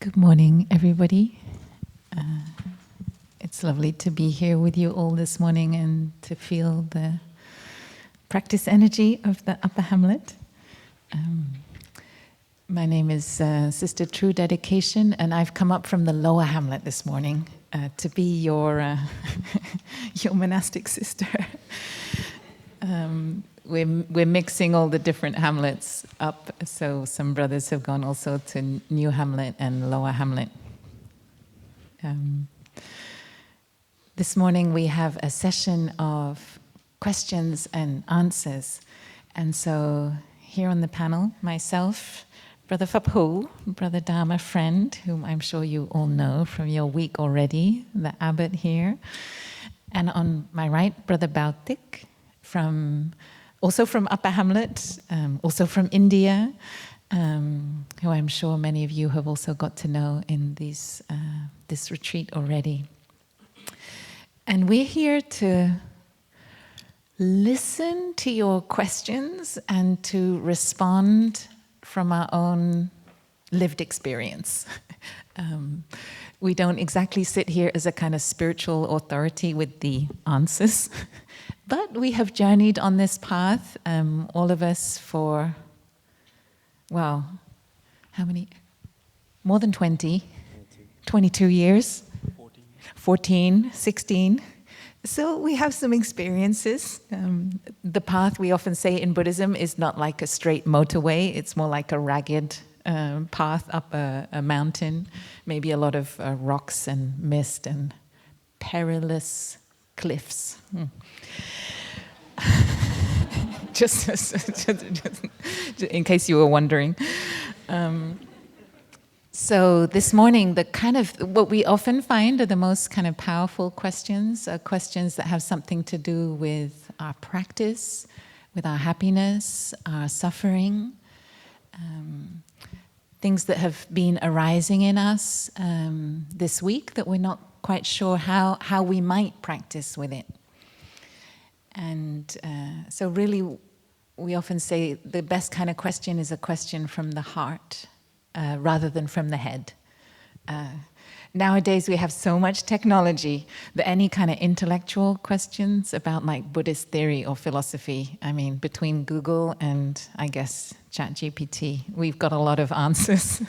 Good morning, everybody. It's lovely to be here with you all this morning and to feel the practice energy of the Upper Hamlet. My name is Sister True Dedication, and I've come up from the Lower Hamlet this morning to be your your monastic sister. We're mixing all the different hamlets up, so some brothers have gone also to New Hamlet and Lower Hamlet. This morning we have a session of questions and answers, and so here on the panel, myself, Brother Phap, Brother Dharma friend, whom I'm sure you all know from your week already, the abbot here, and on my right, Brother Tich, also from Upper Hamlet, also from India, who I'm sure many of you have also got to know in this retreat already. And we're here to listen to your questions and to respond from our own lived experience. We don't exactly sit here as a kind of spiritual authority with the answers. But we have journeyed on this path, all of us for, well, how many? More than 20, 22 years, 14, 16. So we have some experiences. The path, we often say in Buddhism, is not like a straight motorway. It's more like a ragged path up a mountain, maybe a lot of rocks and mist and perilous cliffs. Just in case you were wondering. So this morning, the kind of what we often find are the most kind of powerful questions, are questions that have something to do with our practice, with our happiness, our suffering, things that have been arising in us this week that we're not quite sure how we might practice with it. And so really, we often say the best kind of question is a question from the heart rather than from the head. Nowadays, we have so much technology that any kind of intellectual questions about like Buddhist theory or philosophy, I mean, between Google and, I guess, ChatGPT, we've got a lot of answers.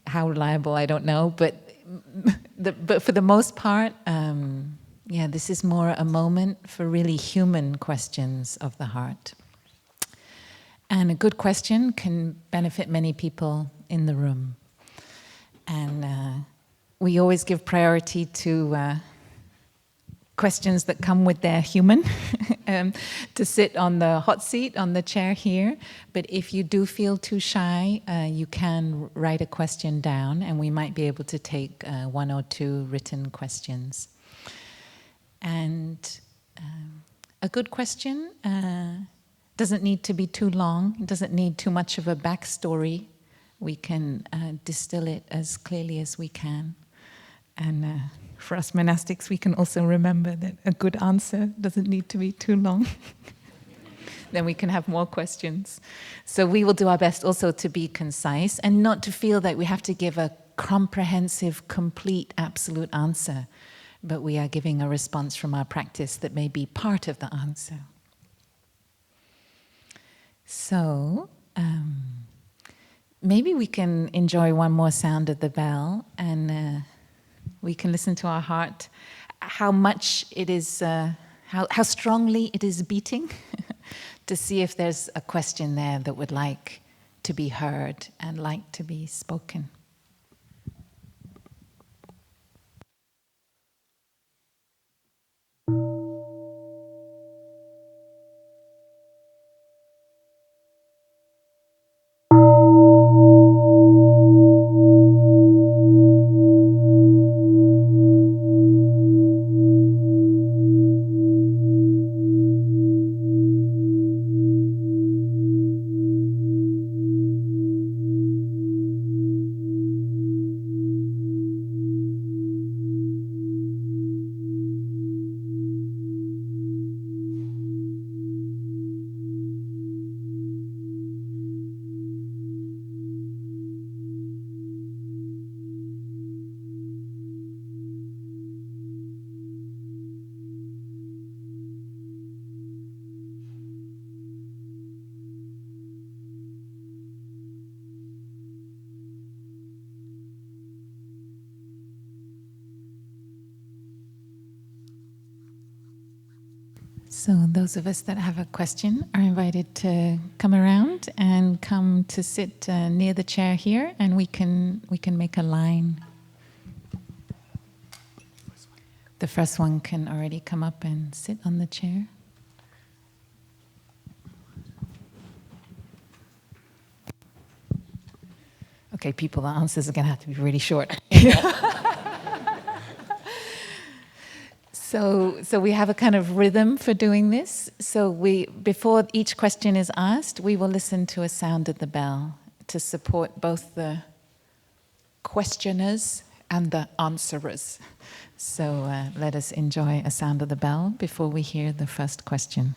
How reliable, I don't know, but for the most part, this is more a moment for really human questions of the heart. And a good question can benefit many people in the room. And we always give priority to questions that come with their human, to sit on the hot seat, on the chair here. But if you do feel too shy, you can write a question down, and we might be able to take one or two written questions. And a good question doesn't need to be too long. It doesn't need too much of a backstory. We can distill it as clearly as we can. And for us monastics, we can also remember that a good answer doesn't need to be too long. Then we can have more questions. So we will do our best also to be concise and not to feel that we have to give a comprehensive, complete, absolute answer. But we are giving a response from our practice that may be part of the answer. So, maybe we can enjoy one more sound of the bell, and we can listen to our heart, how much it is, how strongly it is beating, to see if there's a question there that would like to be heard and like to be spoken. So those of us that have a question are invited to come around and come to sit near the chair here, and we can make a line. The first one can already come up and sit on the chair. Okay, people, the answers are going to have to be really short. So we have a kind of rhythm for doing this. So before each question is asked, we will listen to a sound of the bell to support both the questioners and the answerers. So let us enjoy a sound of the bell before we hear the first question.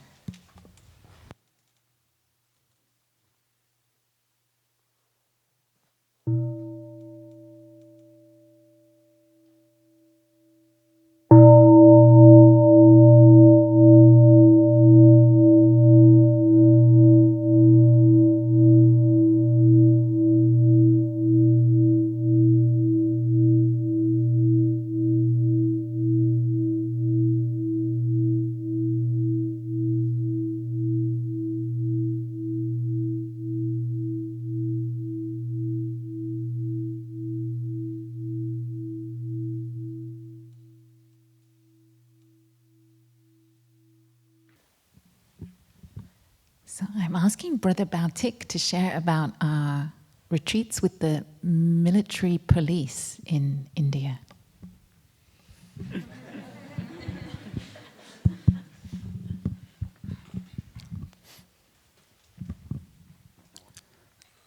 So I'm asking Brother Tich to share about our retreats with the military police in India.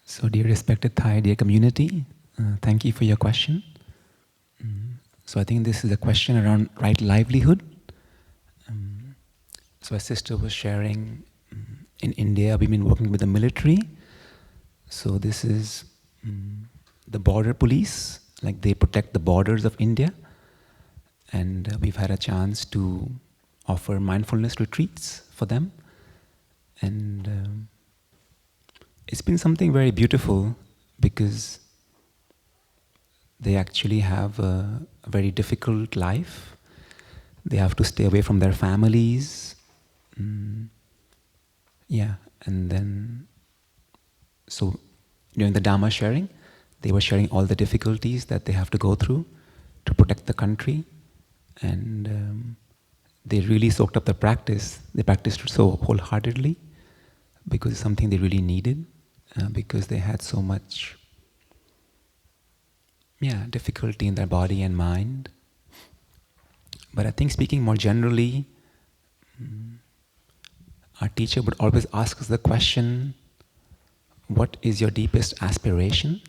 So dear respected Thai, dear community, thank you for your question. So I think this is a question around right livelihood. So a sister was sharing, in India we've been working with the military. So this is the border police, like they protect the borders of India. And we've had a chance to offer mindfulness retreats for them. And it's been something very beautiful because they actually have a very difficult life. They have to stay away from their families. And then, so during the Dharma sharing, they were sharing all the difficulties that they have to go through to protect the country. And they really soaked up the practice. They practiced so wholeheartedly because it's something they really needed, because they had so much difficulty in their body and mind. But I think speaking more generally, our teacher would always ask us the question, what is your deepest aspiration?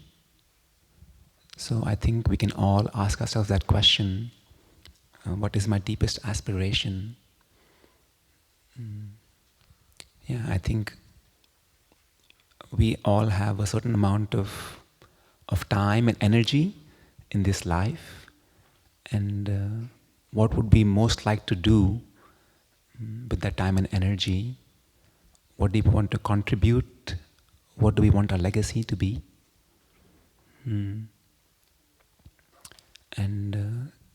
So I think we can all ask ourselves that question, what is my deepest aspiration? I think we all have a certain amount of time and energy in this life, and what would we most like to do with that time and energy? What do we want to contribute? What do we want our legacy to be? And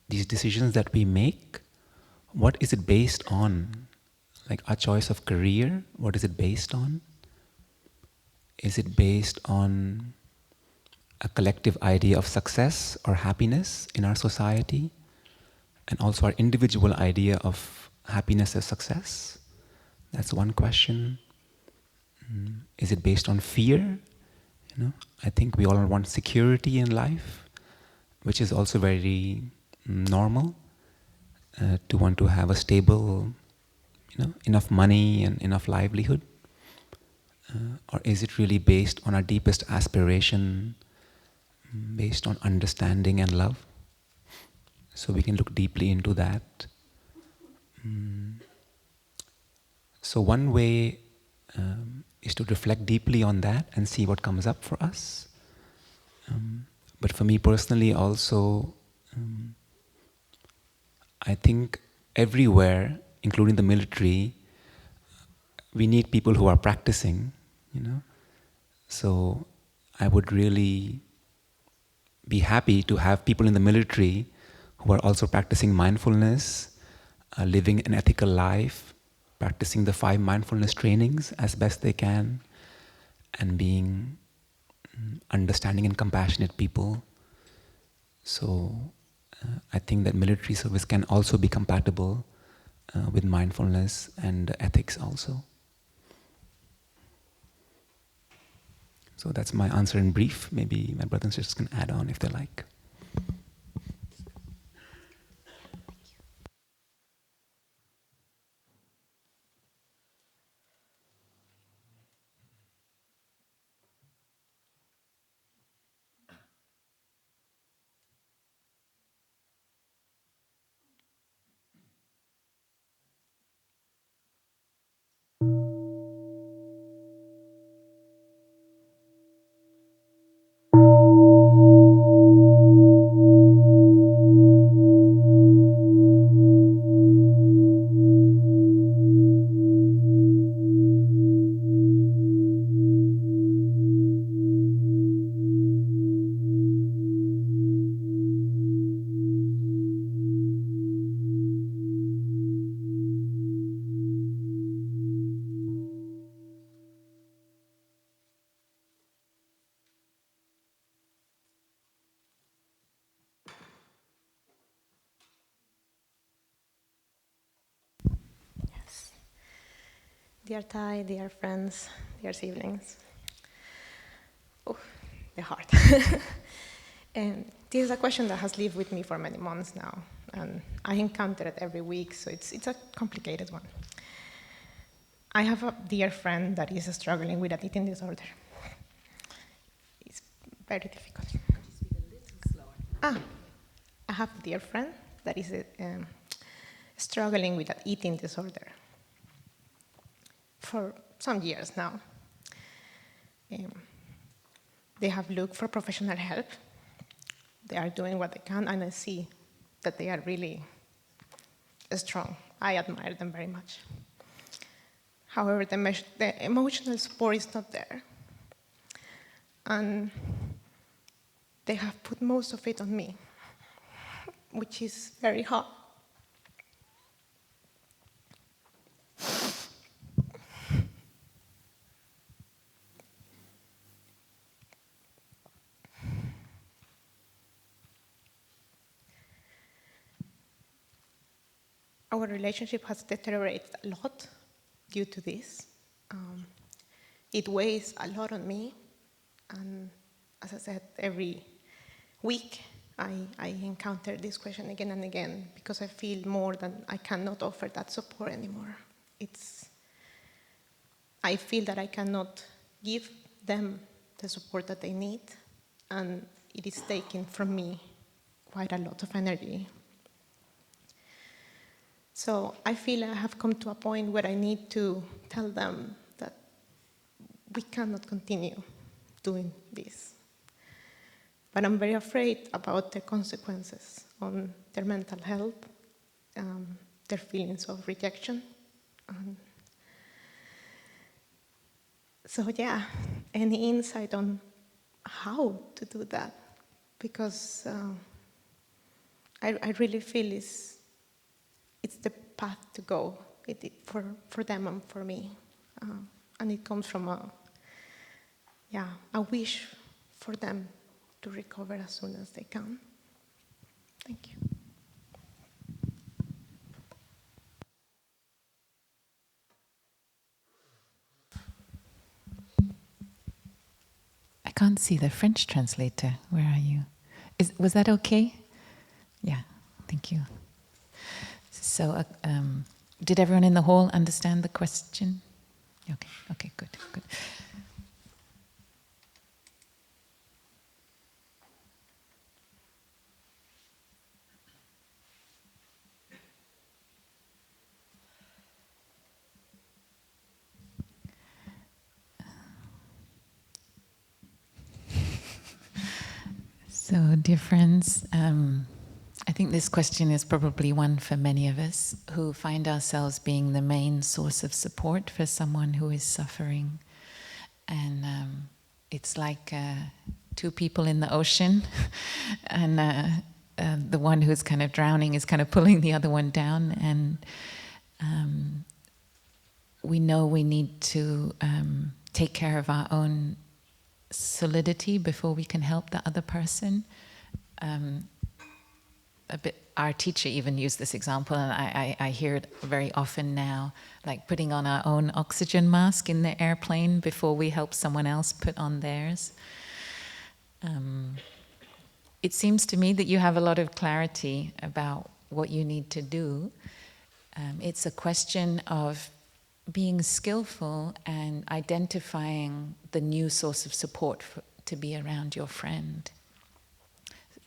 these decisions that we make, what is it based on? Like our choice of career, what is it based on? Is it based on a collective idea of success or happiness in our society? And also our individual idea of happiness as success? That's one question. Is it based on fear? I think we all want security in life, which is also very normal, to want to have a stable, enough money and enough livelihood. Or is it really based on our deepest aspiration, based on understanding and love? So we can look deeply into that. So one way is to reflect deeply on that and see what comes up for us. But for me personally also, I think everywhere, including the military, we need people who are practicing, So I would really be happy to have people in the military who are also practicing mindfulness, living an ethical life, practicing the 5 mindfulness trainings as best they can, and being understanding and compassionate people. So I think that military service can also be compatible with mindfulness and ethics also. So that's my answer in brief. Maybe my brothers and sisters can add on if they like. Yes. Dear Thai, dear friends, dear siblings. Oh, the heart. And this is a question that has lived with me for many months now, and I encounter it every week, so it's a complicated one. I have a dear friend that is struggling with an eating disorder. It's very difficult. I have a dear friend that is struggling with an eating disorder for some years now. They have looked for professional help. They are doing what they can, and I see that they are really strong. I admire them very much. However, the emotional support is not there. And they have put most of it on me, which is very hard. Our relationship has deteriorated a lot due to this. It weighs a lot on me, and as I said, every week I encounter this question again and again because I feel more than I cannot offer that support anymore. I feel that I cannot give them the support that they need, and it is taking from me quite a lot of energy. So I feel I have come to a point where I need to tell them that we cannot continue doing this. But I'm very afraid about the consequences on their mental health, their feelings of rejection. So yeah, any insight on how to do that? Because I really feel it's the path to go for them and for me. And it comes from a wish for them to recover as soon as they can. Thank you. I can't see the French translator. Where are you? Was that okay? Yeah, thank you. So, did everyone in the hall understand the question? Okay, good. So, dear friends, I think this question is probably one for many of us who find ourselves being the main source of support for someone who is suffering. And it's like two people in the ocean, and the one who's kind of drowning is kind of pulling the other one down. And we know we need to take care of our own solidity before we can help the other person. Our teacher even used this example, and I hear it very often now, like putting on our own oxygen mask in the airplane before we help someone else put on theirs. It seems to me that you have a lot of clarity about what you need to do. It's a question of being skillful and identifying the new source of support to be around your friend.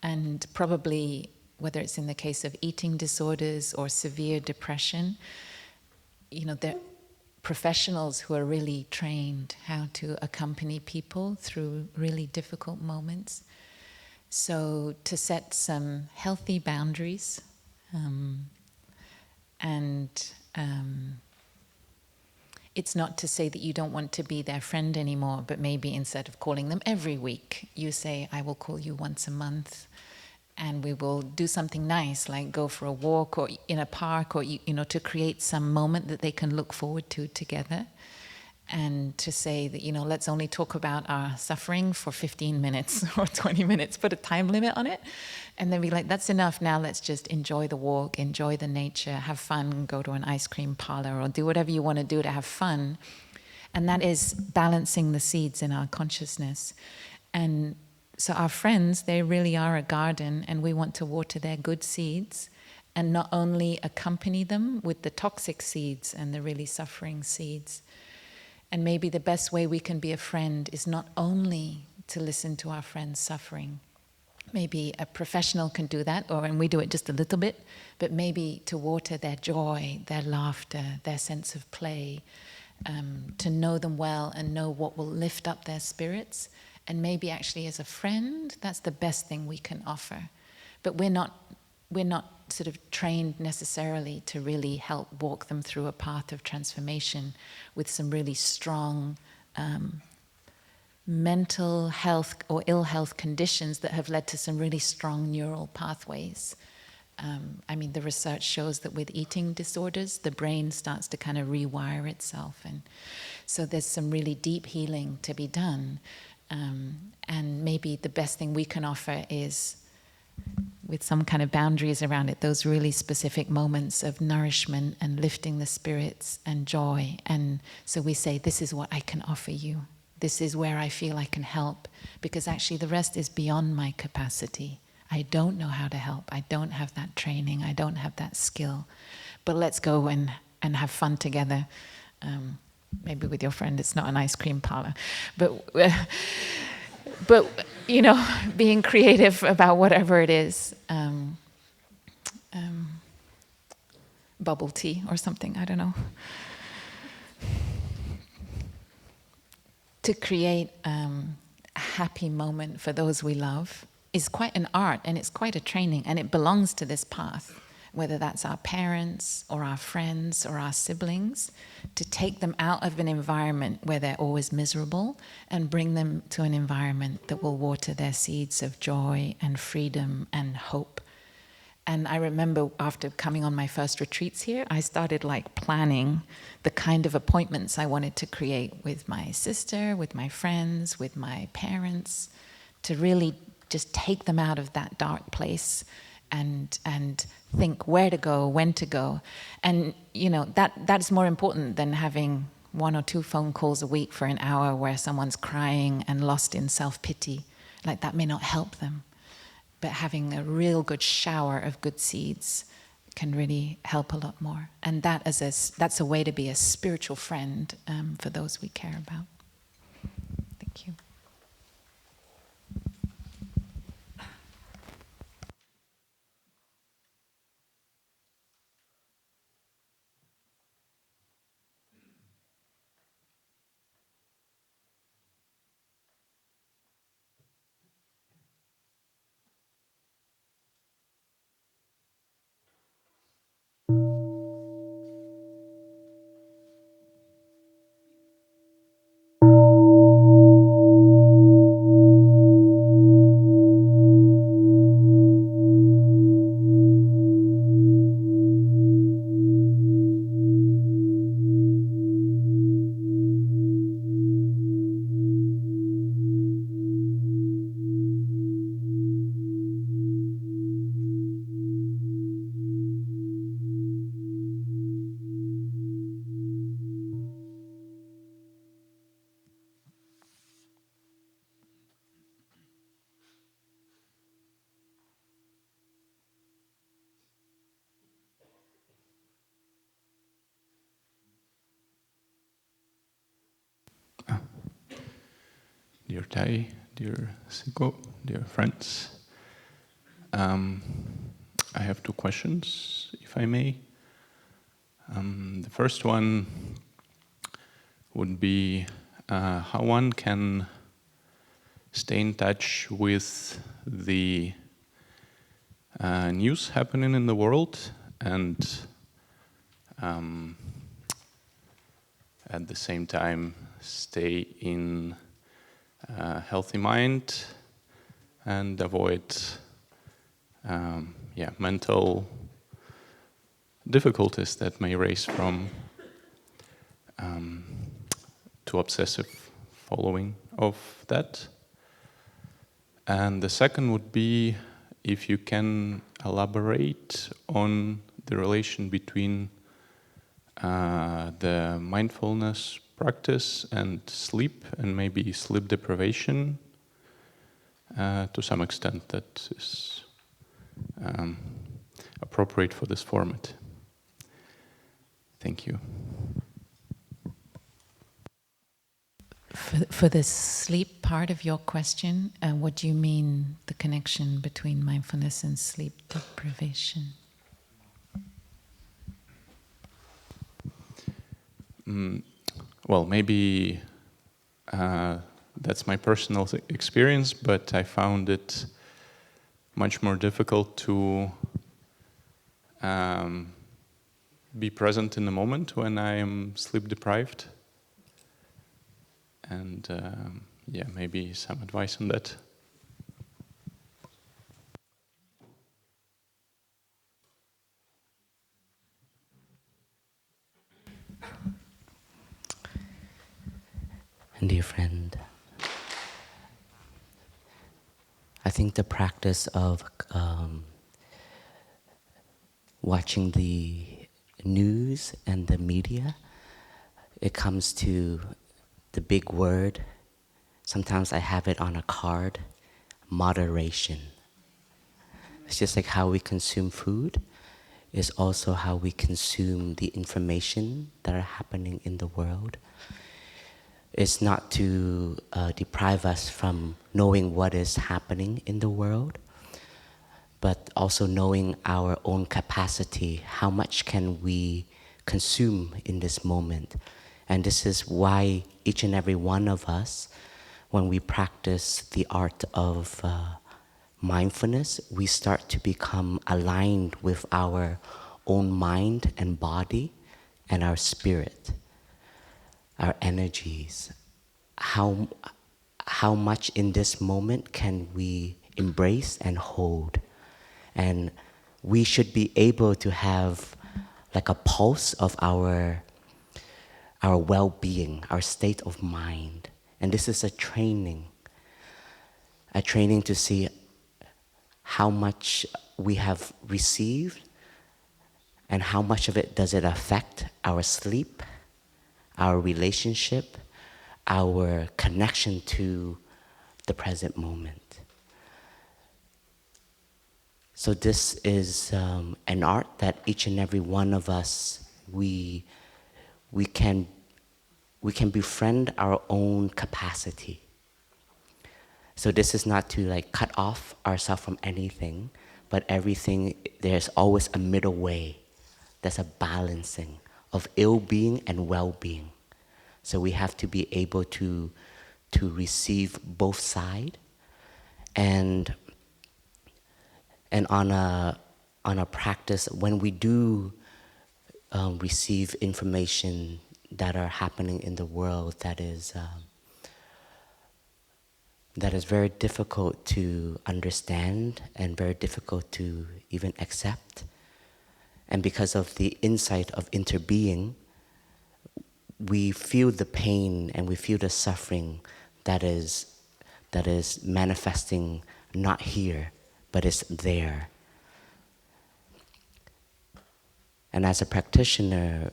And probably, whether it's in the case of eating disorders or severe depression, there are professionals who are really trained how to accompany people through really difficult moments. So to set some healthy boundaries, it's not to say that you don't want to be their friend anymore, but maybe instead of calling them every week, you say, I will call you once a month, and we will do something nice, like go for a walk or in a park, or to create some moment that they can look forward to together. And to say that, let's only talk about our suffering for 15 minutes or 20 minutes, put a time limit on it, and then be like, that's enough, now let's just enjoy the walk, enjoy the nature, have fun, go to an ice cream parlor, or do whatever you want to do to have fun. And that is balancing the seeds in our consciousness. And so our friends, they really are a garden, and we want to water their good seeds, and not only accompany them with the toxic seeds and the really suffering seeds. And maybe the best way we can be a friend is not only to listen to our friends' suffering. Maybe a professional can do that, and we do it just a little bit, but maybe to water their joy, their laughter, their sense of play, to know them well and know what will lift up their spirits. And maybe actually as a friend, that's the best thing we can offer. But we're not sort of trained necessarily to really help walk them through a path of transformation with some really strong mental health or ill health conditions that have led to some really strong neural pathways. The research shows that with eating disorders, the brain starts to kind of rewire itself. And so there's some really deep healing to be done. And maybe the best thing we can offer is, with some kind of boundaries around it, those really specific moments of nourishment and lifting the spirits and joy. And so we say, this is what I can offer you. This is where I feel I can help, because actually the rest is beyond my capacity. I don't know how to help. I don't have that training. I don't have that skill. But let's go and have fun together. Maybe with your friend, it's not an ice cream parlor. But being creative about whatever it is. Bubble tea or something, I don't know. To create a happy moment for those we love is quite an art, and it's quite a training, and it belongs to this path, whether that's our parents or our friends or our siblings, to take them out of an environment where they're always miserable and bring them to an environment that will water their seeds of joy and freedom and hope. And I remember after coming on my first retreats here, I started planning the kind of appointments I wanted to create with my sister, with my friends, with my parents, to really just take them out of that dark place and think where to go, when to go. And that's more important than having 1 or 2 phone calls a week for an hour where someone's crying and lost in self-pity. That may not help them. But having a real good shower of good seeds can really help a lot more. And that's a way to be a spiritual friend for those we care about. Thank you. dear Tai, dear Siko, dear friends. I have two questions, if I may. The first one would be how one can stay in touch with the news happening in the world and at the same time stay in a healthy mind and avoid mental difficulties that may arise from too obsessive following of that. And the second would be if you can elaborate on the relation between the mindfulness practice and sleep, and maybe sleep deprivation to some extent that is appropriate for this format. Thank you. For the sleep part of your question, what do you mean the connection between mindfulness and sleep deprivation? Well, maybe that's my personal experience, but I found it much more difficult to be present in the moment when I am sleep deprived. And maybe some advice on that. Dear friend, I think the practice of watching the news and the media, it comes to the big word. Sometimes I have it on a card, moderation. It's just like how we consume food is also how we consume the information that are happening in the world. It's not to deprive us from knowing what is happening in the world, but also knowing our own capacity. How much can we consume in this moment? And this is why each and every one of us, when we practice the art of mindfulness, we start to become aligned with our own mind and body and our spirit, our energies. How much in this moment can we embrace and hold? And we should be able to have like a pulse of our well-being, our state of mind. And this is a training to see how much we have received and how much of it does it affect our sleep, our relationship, our connection to the present moment. So this is an art that each and every one of us, we can befriend our own capacity. So this is not to like cut off ourselves from anything, but everything, there's always a middle way. There's a balancing of ill-being and well-being. So we have to be able to receive both sides, and on a practice when we do receive information that are happening in the world that is very difficult to understand and very difficult to even accept. And because of the insight of interbeing, we feel the pain and we feel the suffering that is manifesting not here, but is there. And as a practitioner,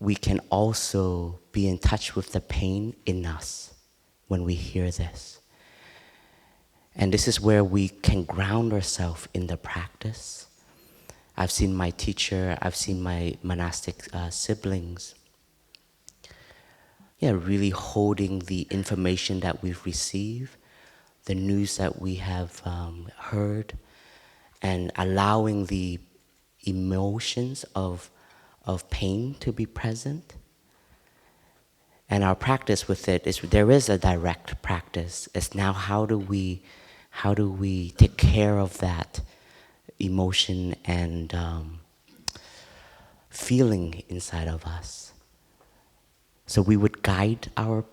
we can also be in touch with the pain in us when we hear this. And this is where we can ground ourselves in the practice. I've seen my teacher, I've seen my monastic siblings really holding the information that we've received, the news that we have heard, and allowing the emotions of pain to be present. And our practice with it is, there is a direct practice. It's now how do we take care of that emotion and feeling inside of us. So we would guide our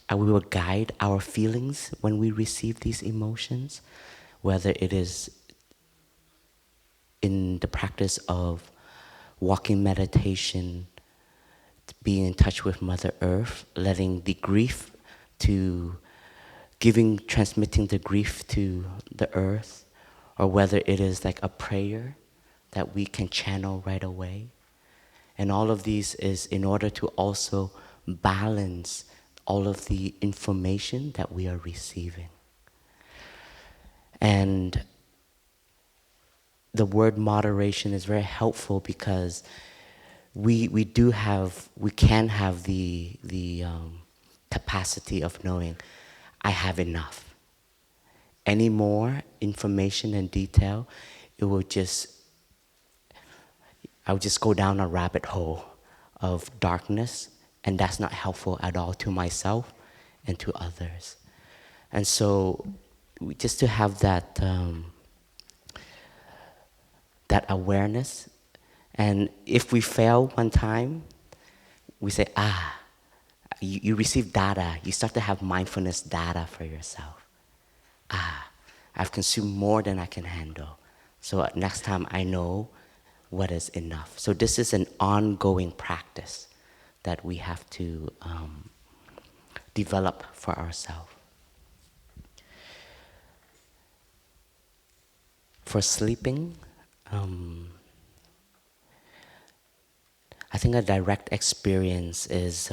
we would guide our feelings when we receive these emotions, whether it is in the practice of walking meditation, being in touch with Mother Earth, letting the grief transmitting the grief to the earth, or whether it is like a prayer that we can channel right away. And all of these is in order to also balance all of the information that we are receiving. And the word moderation is very helpful because we can have the capacity of knowing I have enough. Any more information and detail, I'll just go down a rabbit hole of darkness, and that's not helpful at all to myself and to others. And so just to have that awareness, and if we fail one time, we say, you receive data, you start to have mindfulness data for yourself. I've consumed more than I can handle. So next time I know what is enough. So this is an ongoing practice that we have to develop for ourselves. For sleeping, I think a direct experience is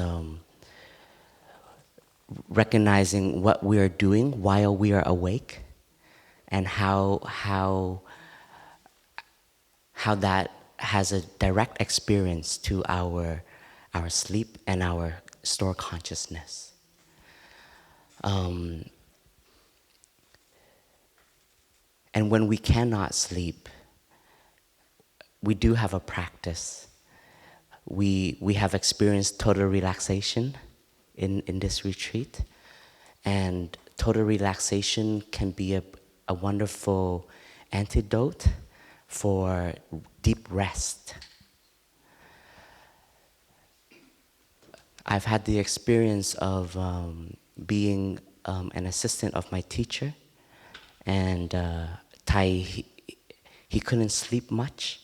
recognizing what we are doing while we are awake, and how that has a direct experience to our sleep and our store consciousness. And when we cannot sleep, we do have a practice. We have experienced total relaxation in this retreat, and total relaxation can be a wonderful antidote for deep rest. I've had the experience of being an assistant of my teacher, and Tai, he couldn't sleep much.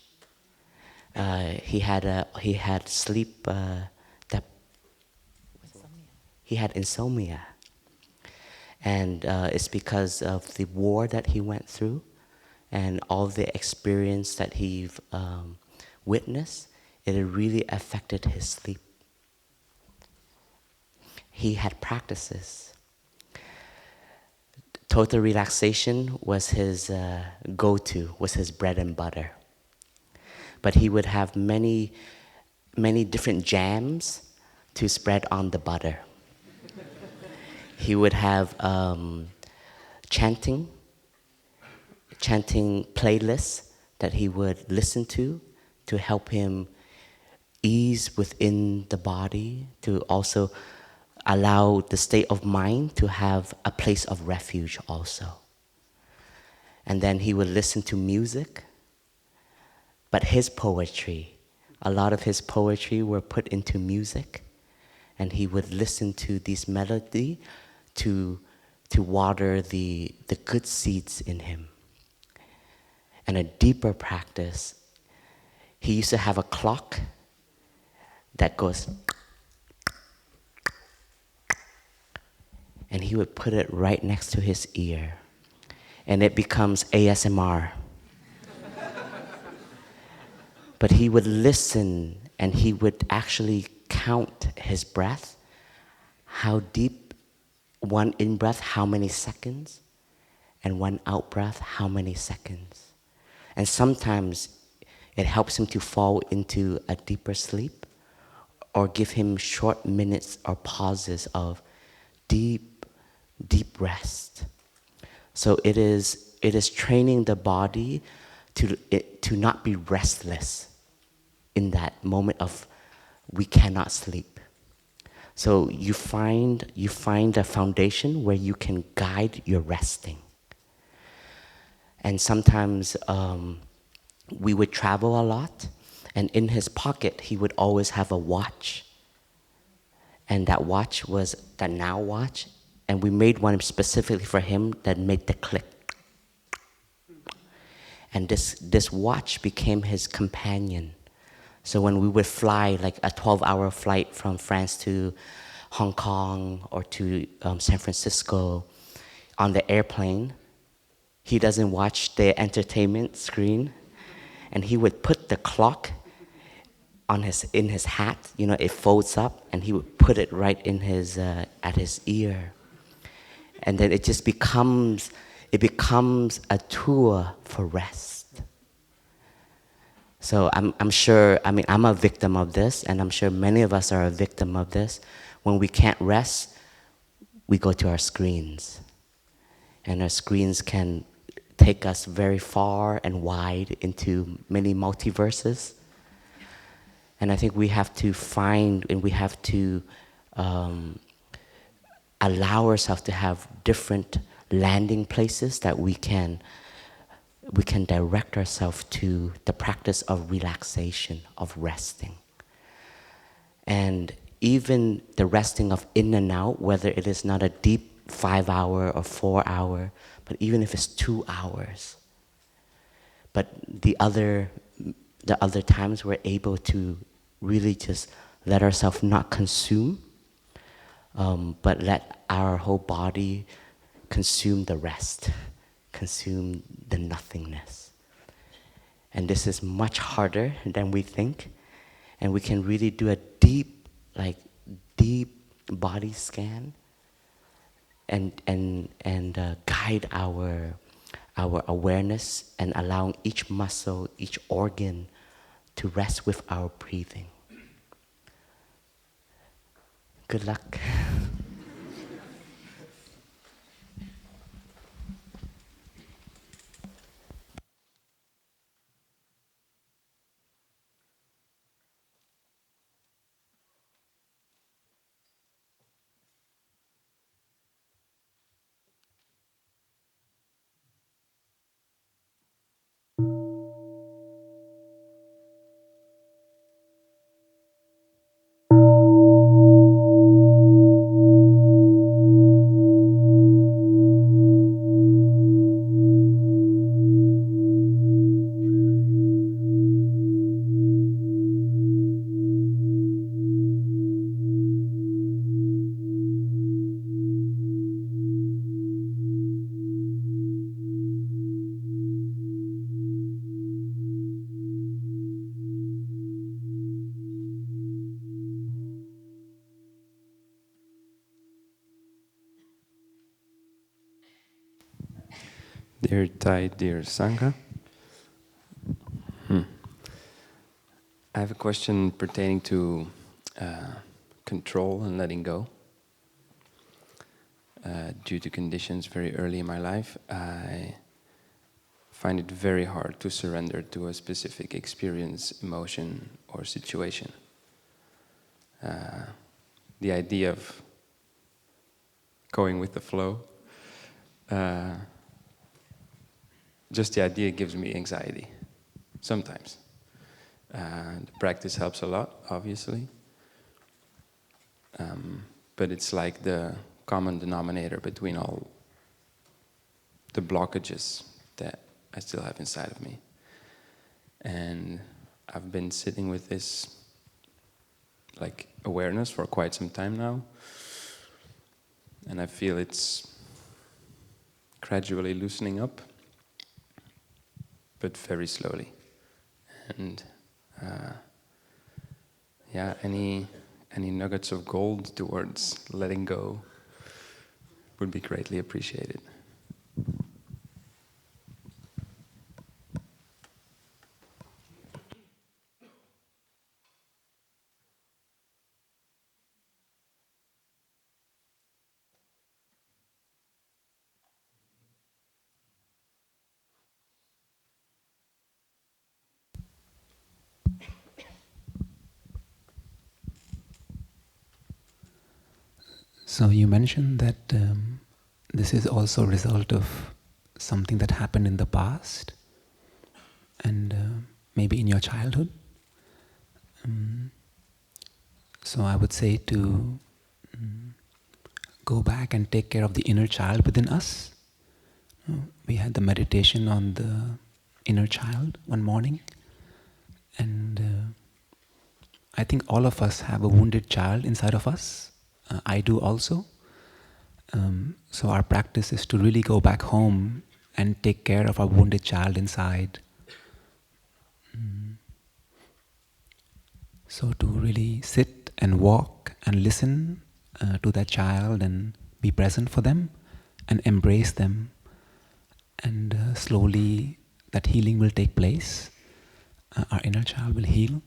He had sleep he had insomnia, and it's because of the war that he went through and all the experience that he witnessed. It really affected his sleep. He had practices. Total relaxation was his go-to, was his bread and butter. But he would have many different jams to spread on the butter. He would have chanting playlists that he would listen to help him ease within the body, to also allow the state of mind to have a place of refuge also. And then he would listen to music, but his poetry, a lot of his poetry were put into music, and he would listen to these melody to water the good seeds in him. And a deeper practice, he used to have a clock that goes, and he would put it right next to his ear, and it becomes ASMR. But he would listen, and he would actually count his breath, how deep, one in-breath, how many seconds, and one out-breath, how many seconds. And sometimes it helps him to fall into a deeper sleep, or give him short minutes or pauses of deep, deep rest. So it is training the body to not be restless in that moment of we cannot sleep. So you find a foundation where you can guide your resting. And sometimes we would travel a lot, and in his pocket he would always have a watch. And that watch was the Now watch, and we made one specifically for him that made the click. And this watch became his companion. So when we would fly, like a 12-hour flight from France to Hong Kong or to San Francisco, on the airplane, he doesn't watch the entertainment screen, and he would put the clock in his hat. You know, it folds up, and he would put it right in his at his ear, and then it becomes a tool for rest. So I'm sure, I mean, I'm a victim of this, and I'm sure many of us are a victim of this. When we can't rest, we go to our screens. And our screens can take us very far and wide into many multiverses. And I think we have to find, and we have to allow ourselves to have different landing places that we can direct ourselves to the practice of relaxation, of resting. And even the resting of in and out, whether it is not a deep 5-hour or 4-hour, but even if it's 2 hours. But the other times we're able to really just let ourselves not consume, but let our whole body consume the rest, consume the nothingness. And this is much harder than we think. And we can really do a deep body scan and guide our awareness and allowing each muscle, each organ to rest with our breathing. Good luck. Dear Thai, dear Sangha, I have a question pertaining to control and letting go. Due to conditions very early in my life, I find it very hard to surrender to a specific experience, emotion, or situation. The idea of going with the flow, just the idea gives me anxiety, sometimes. The practice helps a lot, obviously. But it's like the common denominator between all the blockages that I still have inside of me. And I've been sitting with this like awareness for quite some time now. And I feel it's gradually loosening up, but very slowly. And any nuggets of gold towards letting go would be greatly appreciated. So you mentioned that this is also a result of something that happened in the past and maybe in your childhood. So I would say to go back and take care of the inner child within us. We had the meditation on the inner child one morning, and I think all of us have a wounded child inside of us. I do also. So our practice is to really go back home and take care of our wounded child inside. So to really sit and walk and listen to that child and be present for them and embrace them, and slowly that healing will take place. Our inner child will heal.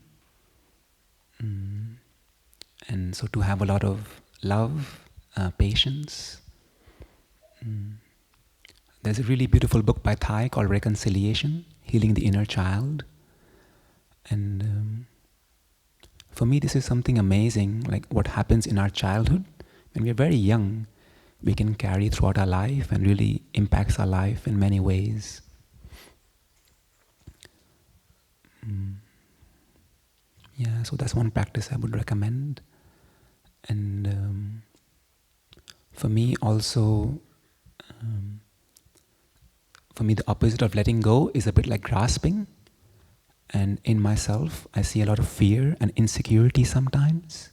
And so to have a lot of love, patience. There's a really beautiful book by Thai called Reconciliation, Healing the Inner Child. And for me, this is something amazing, like what happens in our childhood. When we're very young, we can carry throughout our life and really impacts our life in many ways. Yeah, so that's one practice I would recommend. And for me also, for me the opposite of letting go is a bit like grasping. And in myself, I see a lot of fear and insecurity sometimes.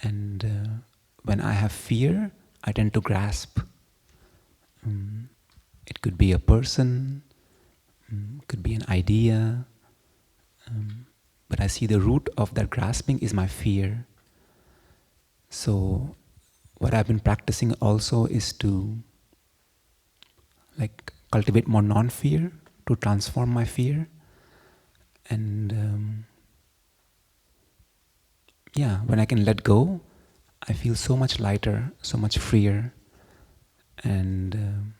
And when I have fear, I tend to grasp. It could be a person, could be an idea, but I see the root of that grasping is my fear. So what I've been practicing also is to cultivate more non-fear, to transform my fear. And when I can let go, I feel so much lighter, so much freer. And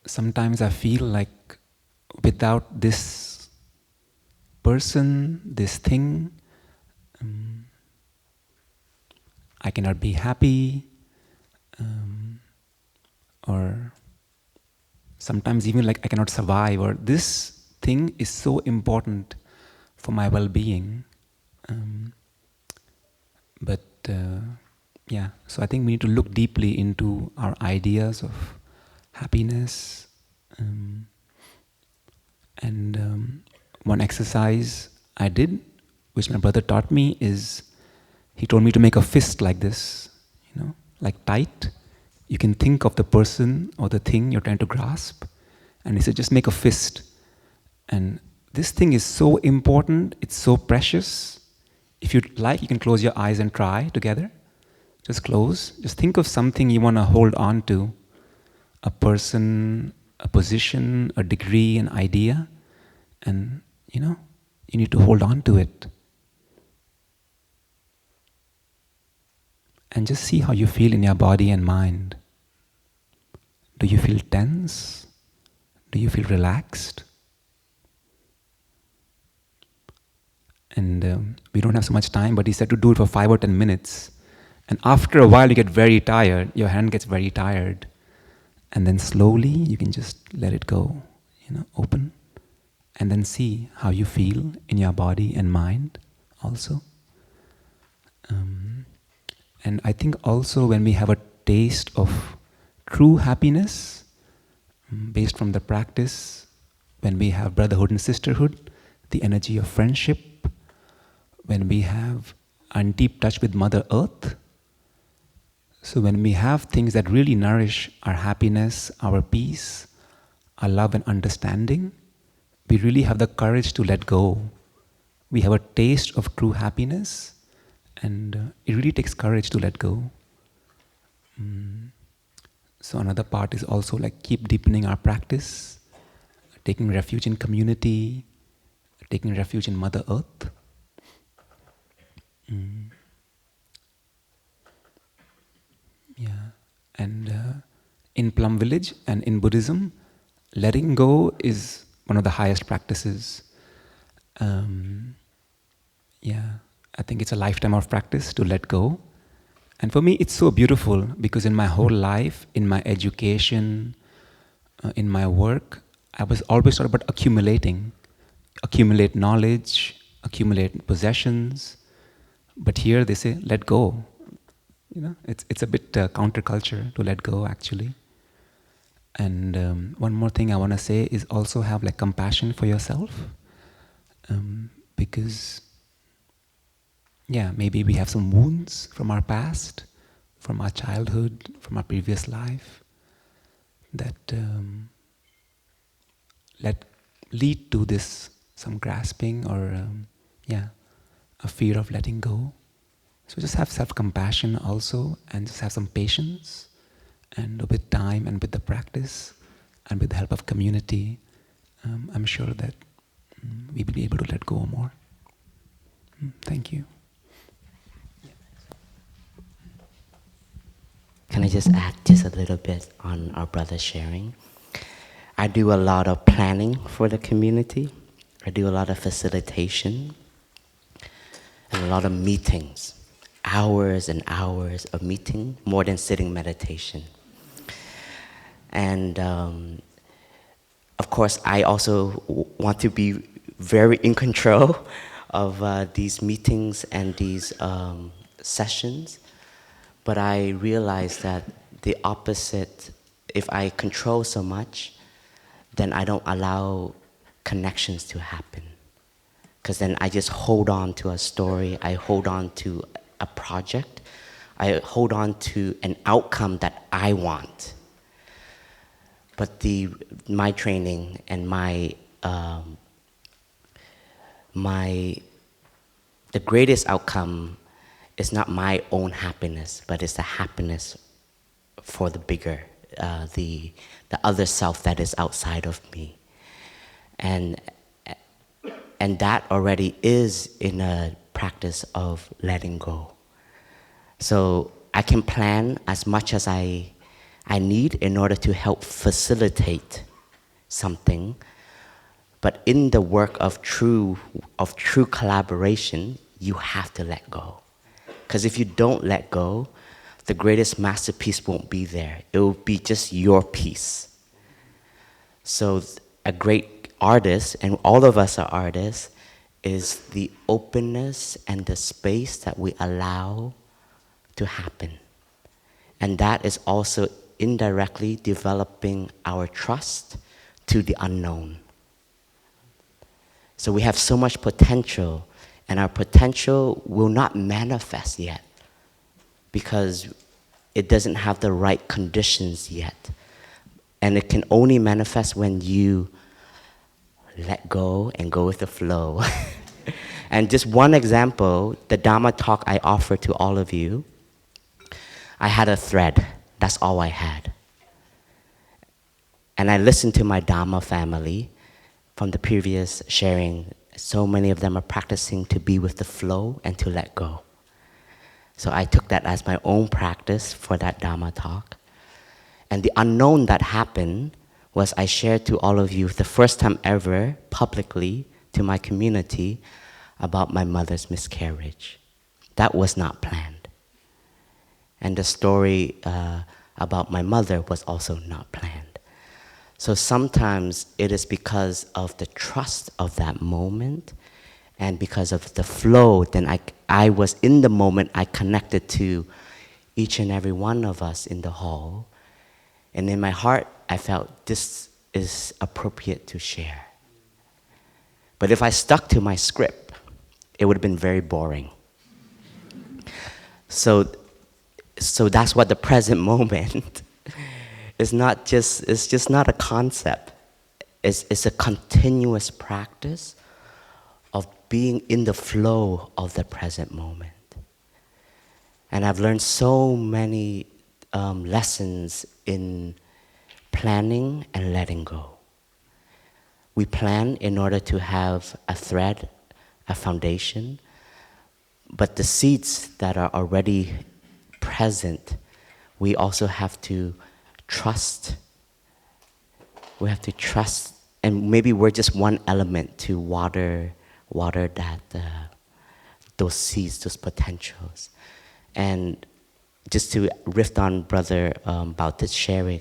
sometimes I feel like without this person, this thing, I cannot be happy, or sometimes even like I cannot survive, or this thing is so important for my well-being. So I think we need to look deeply into our ideas of happiness. One exercise I did, which my brother taught me, is he told me to make a fist like this, like tight. You can think of the person or the thing you're trying to grasp, and he said, just make a fist. And this thing is so important, it's so precious. If you'd like, you can close your eyes and try together. Just close. Just think of something you want to hold on to. A person, a position, a degree, an idea. And, you need to hold on to it. And just see how you feel in your body and mind. Do you feel tense? Do you feel relaxed? And we don't have so much time, but he said to do it for 5 or 10 minutes. And after a while, you get very tired. Your hand gets very tired. And then slowly, you can just let it go, open. And then see how you feel in your body and mind also. And I think also when we have a taste of true happiness, based from the practice, when we have brotherhood and sisterhood, the energy of friendship, when we have in deep touch with Mother Earth, so when we have things that really nourish our happiness, our peace, our love and understanding, we really have the courage to let go. We have a taste of true happiness, and it really takes courage to let go. So another part is also keep deepening our practice, taking refuge in community, taking refuge in Mother Earth. And in Plum Village and in Buddhism, letting go is one of the highest practices. I think it's a lifetime of practice to let go. And for me, it's so beautiful because in my whole life, in my education, in my work, I was always thought about accumulate knowledge, accumulate possessions. But here they say, let go. You know, it's a bit counterculture to let go, actually. And one more thing I want to say is also have like compassion for yourself, because, yeah, maybe we have some wounds from our past, from our childhood, from our previous life, that lead to this some grasping or a fear of letting go. So just have self-compassion also, and just have some patience. And with time and with the practice and with the help of community, I'm sure that we will be able to let go more. Thank you. Can I just add just a little bit on our brother sharing? I do a lot of planning for the community. I do a lot of facilitation and a lot of meetings. Hours and hours of meeting, more than sitting meditation. And of course, I also want to be very in control of these meetings and these sessions. But I realized that the opposite, if I control so much, then I don't allow connections to happen. Because then I just hold on to a story, I hold on to a project, I hold on to an outcome that I want. But my training and the greatest outcome is not my own happiness, but it's the happiness for the bigger, the other self that is outside of me. And that already is in a practice of letting go. So I can plan as much as I need in order to help facilitate something, but in the work of true collaboration, you have to let go. Because if you don't let go, the greatest masterpiece won't be there. It will be just your piece. So a great artist, and all of us are artists, is the openness and the space that we allow to happen. And that is also indirectly developing our trust to the unknown. So we have so much potential, and our potential will not manifest yet because it doesn't have the right conditions yet. And it can only manifest when you let go and go with the flow. And just one example, the Dharma Talk I offer to all of you, I had a thread. That's all I had. And I listened to my Dharma family from the previous sharing. So many of them are practicing to be with the flow and to let go. So I took that as my own practice for that Dharma Talk. And the unknown that happened was I shared to all of you the first time ever publicly to my community about my mother's miscarriage. That was not planned. And the story about my mother was also not planned. So sometimes it is because of the trust of that moment and because of the flow, then I was in the moment, I connected to each and every one of us in the hall. And in my heart, I felt this is appropriate to share. But if I stuck to my script, it would have been very boring. So that's what the present moment is not just, it's just not a concept. It's a continuous practice of being in the flow of the present moment. And I've learned so many lessons in planning and letting go. We plan in order to have a thread, a foundation, but the seeds that are already present, we also have to trust. We have to trust, and maybe we're just one element to water those seeds, those potentials. And just to riff on Brother about this sharing,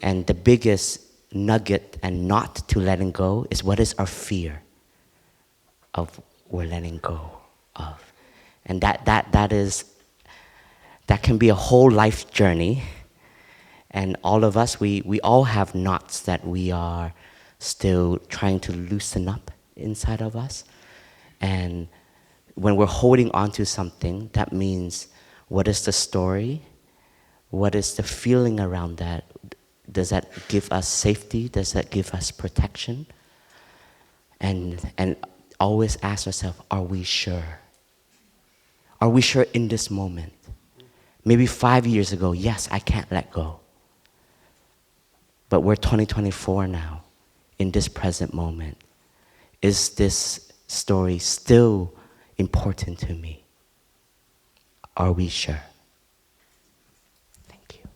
and the biggest nugget and not to letting go is, what is our fear of we're letting go of? And that can be a whole life journey. And all of us, we all have knots that we are still trying to loosen up inside of us. And when we're holding on to something, that means, what is the story? What is the feeling around that? Does that give us safety? Does that give us protection? And always ask ourselves, are we sure? Are we sure in this moment? Maybe 5 years ago, yes, I can't let go. But we're 2024 now, in this present moment. Is this story still important to me? Are we sure? Thank you.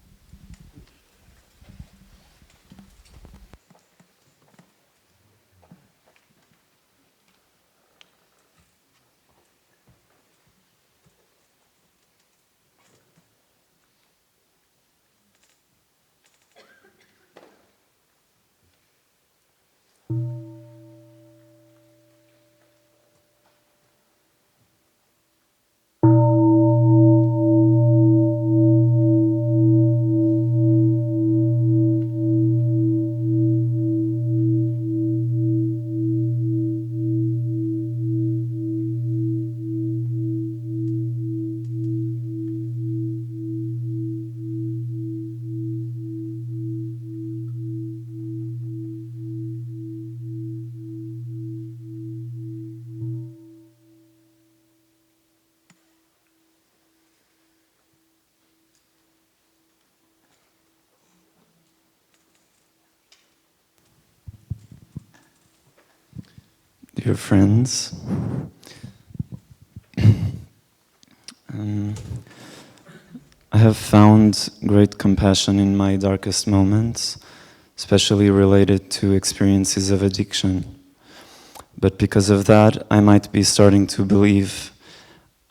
Dear friends, I have found great compassion in my darkest moments, especially related to experiences of addiction. But because of that, I might be starting to believe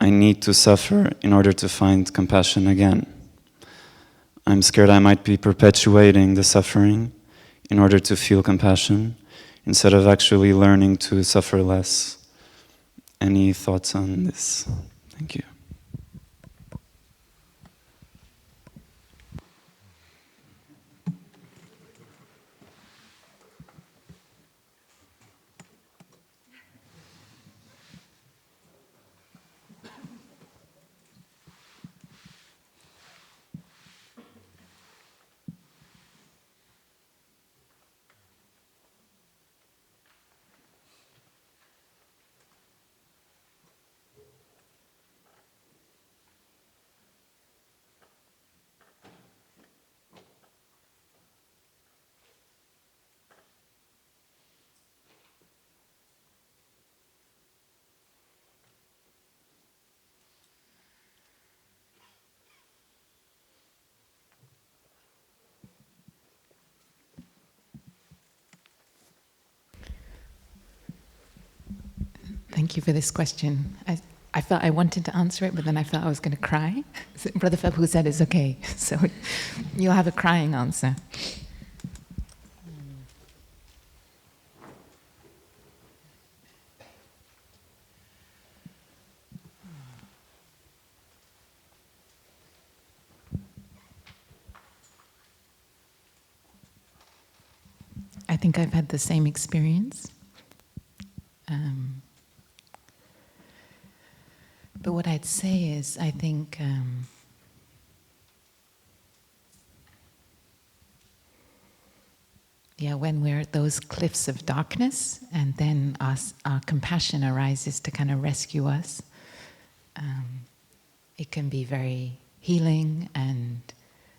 I need to suffer in order to find compassion again. I'm scared I might be perpetuating the suffering in order to feel compassion, instead of actually learning to suffer less. Any thoughts on this? Thank you. Thank you for this question. I felt I wanted to answer it, but then I felt I was going to cry. Brother Phap who said it's okay, so you'll have a crying answer. I think I've had the same experience. But what I'd say is, I think when we're at those cliffs of darkness, and then our compassion arises to kind of rescue us, it can be very healing, and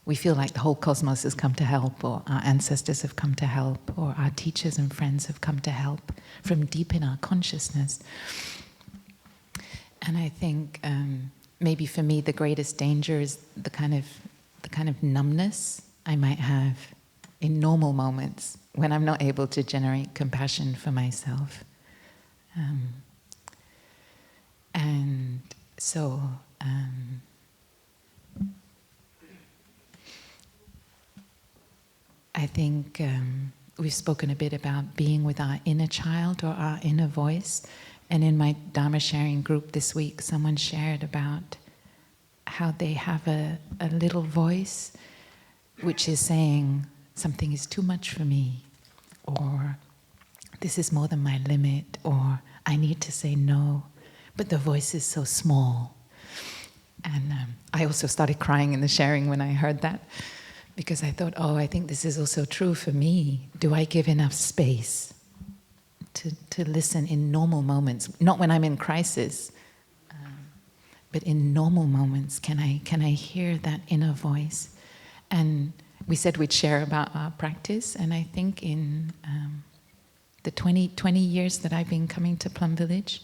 we feel like the whole cosmos has come to help, or our ancestors have come to help, or our teachers and friends have come to help from deep in our consciousness. And I think maybe for me the greatest danger is the kind of numbness I might have in normal moments when I'm not able to generate compassion for myself. And So, I think we've spoken a bit about being with our inner child or our inner voice. And in my Dharma sharing group this week, someone shared about how they have a little voice which is saying, something is too much for me, or this is more than my limit, or I need to say no, but the voice is so small. And I also started crying in the sharing when I heard that, because I thought, oh, I think this is also true for me. Do I give enough space to listen in normal moments? Not when I'm in crisis, but in normal moments, can I hear that inner voice? And we said we'd share about our practice, and I think in the 20 years that I've been coming to Plum Village,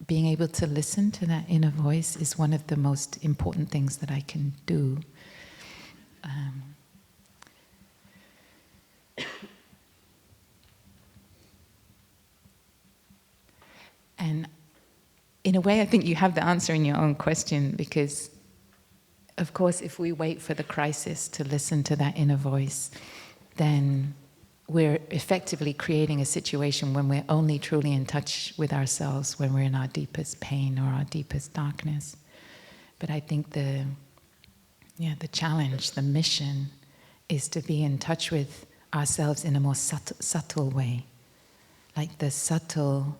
being able to listen to that inner voice is one of the most important things that I can do. And in a way, I think you have the answer in your own question, because, of course, if we wait for the crisis to listen to that inner voice, then we're effectively creating a situation when we're only truly in touch with ourselves when we're in our deepest pain or our deepest darkness. But I think the challenge, the mission, is to be in touch with ourselves in a more subtle way, like the subtle,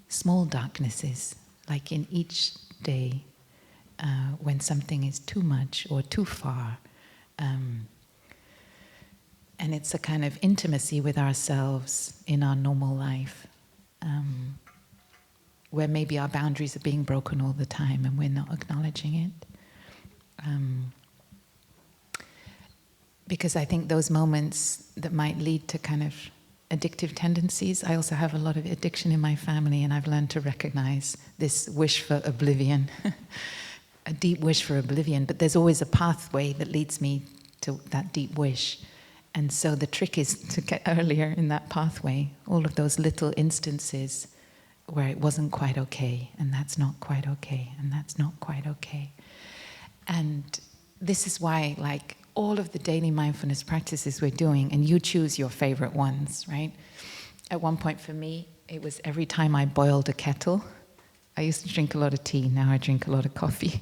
small darknesses, like in each day, when something is too much or too far. And it's a kind of intimacy with ourselves in our normal life, where maybe our boundaries are being broken all the time and we're not acknowledging it. Because I think those moments that might lead to kind of addictive tendencies, I also have a lot of addiction in my family, and I've learned to recognize this wish for oblivion, a deep wish for oblivion, but there's always a pathway that leads me to that deep wish. And so the trick is to get earlier in that pathway, all of those little instances where it wasn't quite okay, and that's not quite okay, and that's not quite okay. And this is why, like, all of the daily mindfulness practices we're doing, and you choose your favorite ones, right? At one point for me, it was every time I boiled a kettle. I used to drink a lot of tea, now I drink a lot of coffee.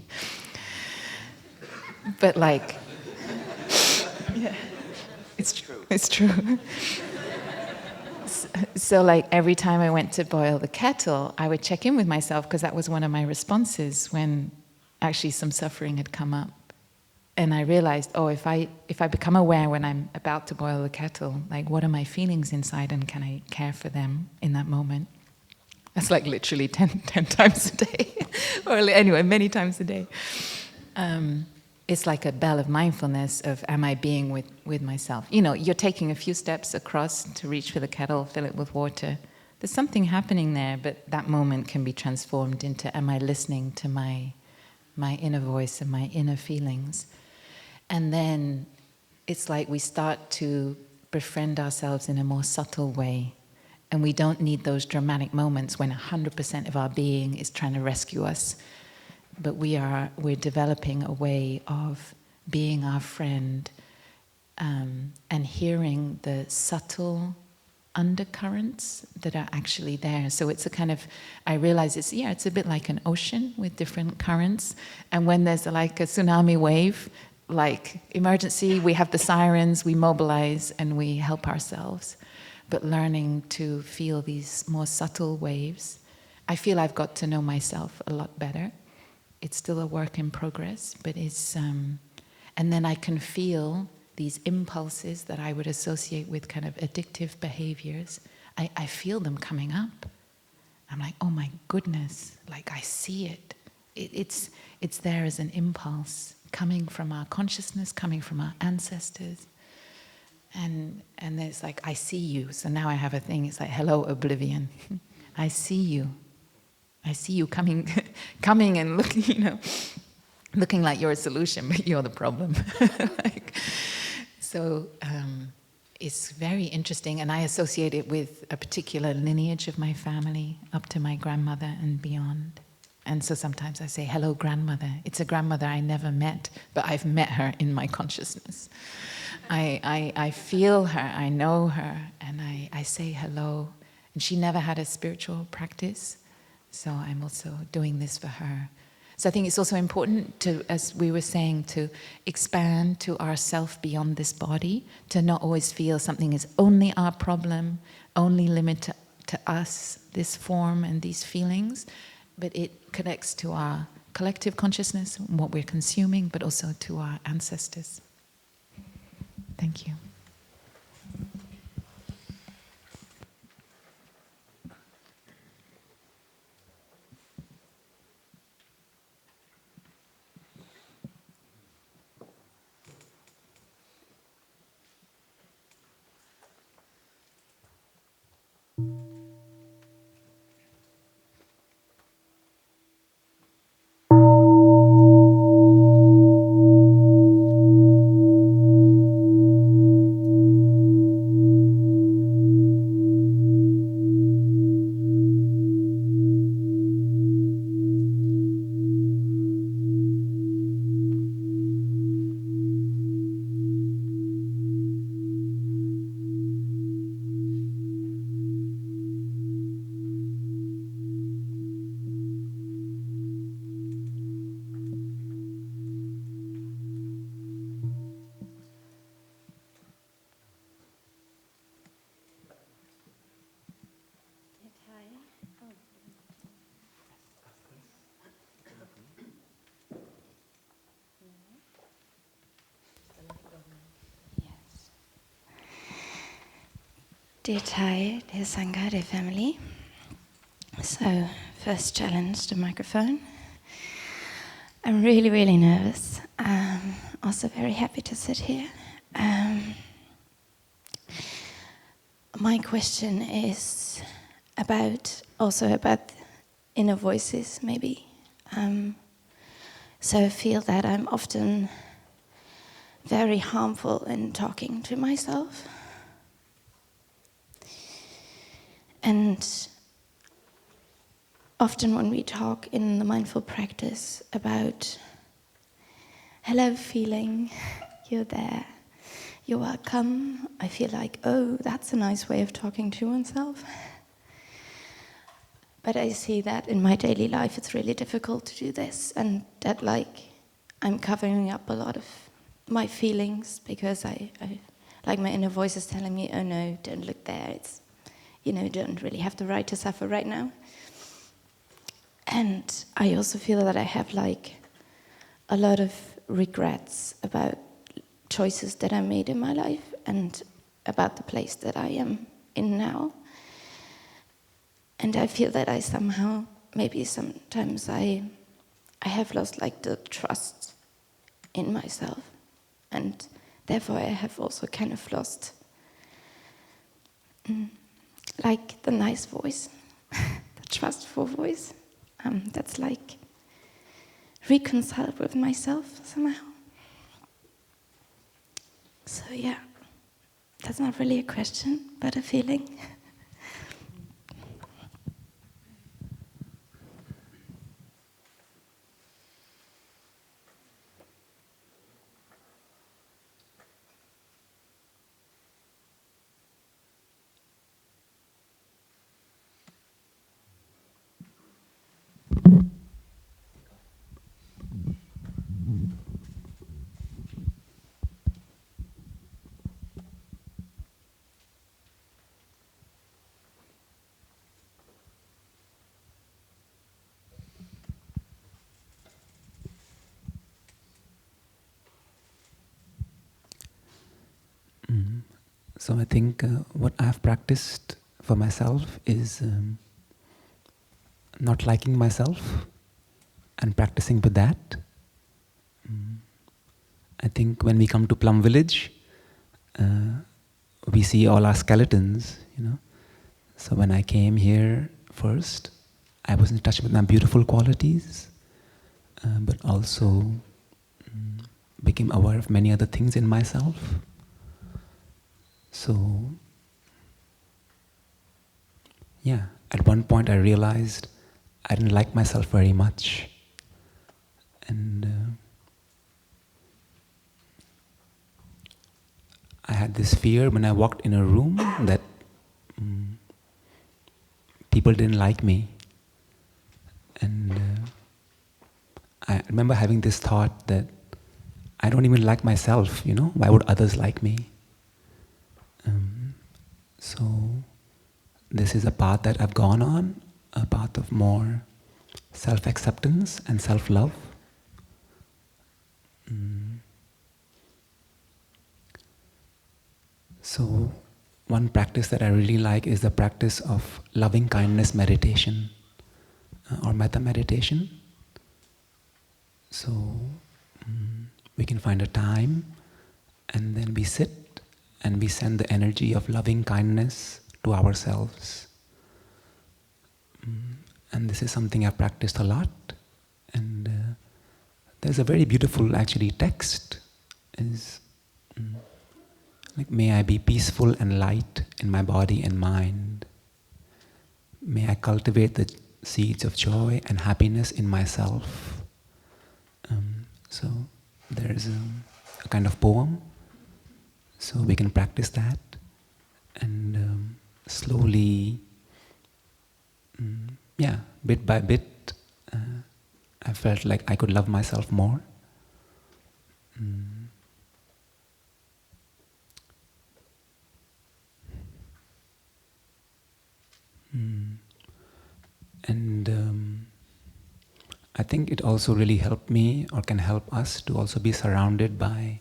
But like, yeah. It's true. So like every time I went to boil the kettle, I would check in with myself, because that was one of my responses when actually some suffering had come up. And I realized, oh, if I become aware when I'm about to boil the kettle, like what are my feelings inside, and can I care for them in that moment? That's like literally 10 times a day. Or anyway, many times a day. It's like a bell of mindfulness of, am I being with myself? You know, you're taking a few steps across to reach for the kettle, fill it with water. There's something happening there, but that moment can be transformed into, am I listening to my inner voice and my inner feelings? And then it's like we start to befriend ourselves in a more subtle way. And we don't need those dramatic moments when 100% of our being is trying to rescue us. But we're developing a way of being our friend, and hearing the subtle undercurrents that are actually there. So it's a kind of, I realize it's a bit like an ocean with different currents. And when there's like a tsunami wave, like emergency, we have the sirens, we mobilize and we help ourselves. But learning to feel these more subtle waves, I feel I've got to know myself a lot better. It's still a work in progress, but it's, and then I can feel these impulses that I would associate with kind of addictive behaviors. I feel them coming up. I'm like, oh my goodness, like I see it. It's there as an impulse coming from our consciousness, coming from our ancestors. And it's like, I see you. So now I have a thing, it's like, hello, oblivion. I see you. I see you coming and looking, looking like you're a solution, but you're the problem. It's very interesting, and I associate it with a particular lineage of my family, up to my grandmother and beyond. And so sometimes I say, hello, grandmother. It's a grandmother I never met, but I've met her in my consciousness. I feel her, I know her, and I say hello. And she never had a spiritual practice, so I'm also doing this for her. So I think it's also important to, as we were saying, to expand to ourself beyond this body, to not always feel something is only our problem, only limited to us, this form and these feelings, but it connects to our collective consciousness, what we're consuming, but also to our ancestors. Thank you. Dear Thai, dear Sangha, dear family. So, first challenge the microphone. I'm really, really nervous. Also very happy to sit here. My question is also about inner voices, maybe. So I feel that I'm often very harmful in talking to myself. And often when we talk in the mindful practice about hello feeling, you're there, you're welcome, I feel like, oh, that's a nice way of talking to oneself. But I see that in my daily life it's really difficult to do this, and that I'm covering up a lot of my feelings because I like my inner voice is telling me, oh no, don't look there, it's, don't really have the right to suffer right now. And I also feel that I have a lot of regrets about choices that I made in my life and about the place that I am in now. And I feel that I somehow, maybe sometimes I have lost the trust in myself. And therefore I have also kind of lost the nice voice, the trustful voice. That's reconciled with myself somehow. So yeah, that's not really a question, but a feeling. So I think what I've practiced for myself is not liking myself and practicing with that. I think when we come to Plum Village, we see all our skeletons, So when I came here first, I was in touch with my beautiful qualities, but also became aware of many other things in myself. So, yeah, at one point I realized I didn't like myself very much. And I had this fear when I walked in a room that people didn't like me. And I remember having this thought that I don't even like myself, why would others like me? So this is a path that I've gone on, a path of more self-acceptance and self-love. So one practice that I really like is the practice of loving kindness meditation or metta meditation. So we can find a time and then we sit and we send the energy of loving kindness to ourselves. And this is something I've practiced a lot. And there's a very beautiful actually text is like, may I be peaceful and light in my body and mind. May I cultivate the seeds of joy and happiness in myself. So there's a kind of poem, so we can practice that and slowly, bit by bit, I felt like I could love myself more. And I think it also really helped me, or can help us, to also be surrounded by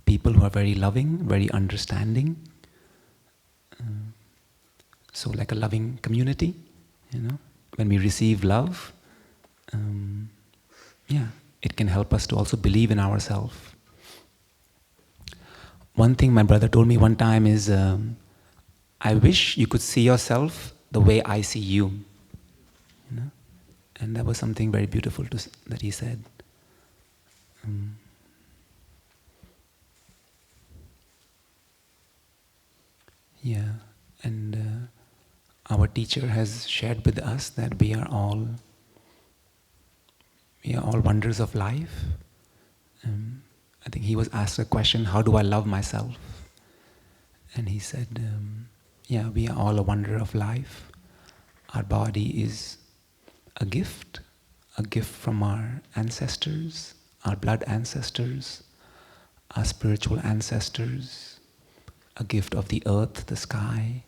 people who are very loving, very understanding. So like a loving community, when we receive love, it can help us to also believe in ourselves. One thing my brother told me one time is, I wish you could see yourself the way I see you. And that was something very beautiful that he said. And our teacher has shared with us that we are all wonders of life. I think he was asked a question, how do I love myself? And he said, we are all a wonder of life. Our body is a gift from our ancestors, our blood ancestors, our spiritual ancestors, a gift of the earth, the sky.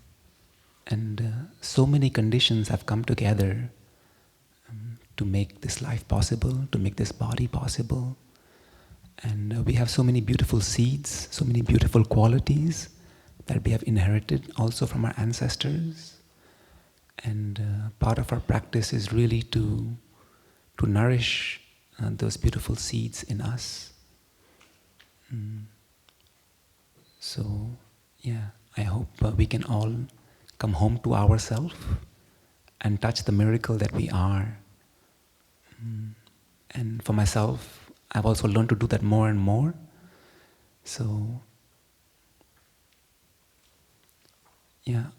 And so many conditions have come together to make this life possible, to make this body possible. And we have so many beautiful seeds, so many beautiful qualities that we have inherited also from our ancestors. And part of our practice is really to nourish those beautiful seeds in us. So, I hope we can all come home to ourselves and touch the miracle that we are. And for myself, I've also learned to do that more and more. So,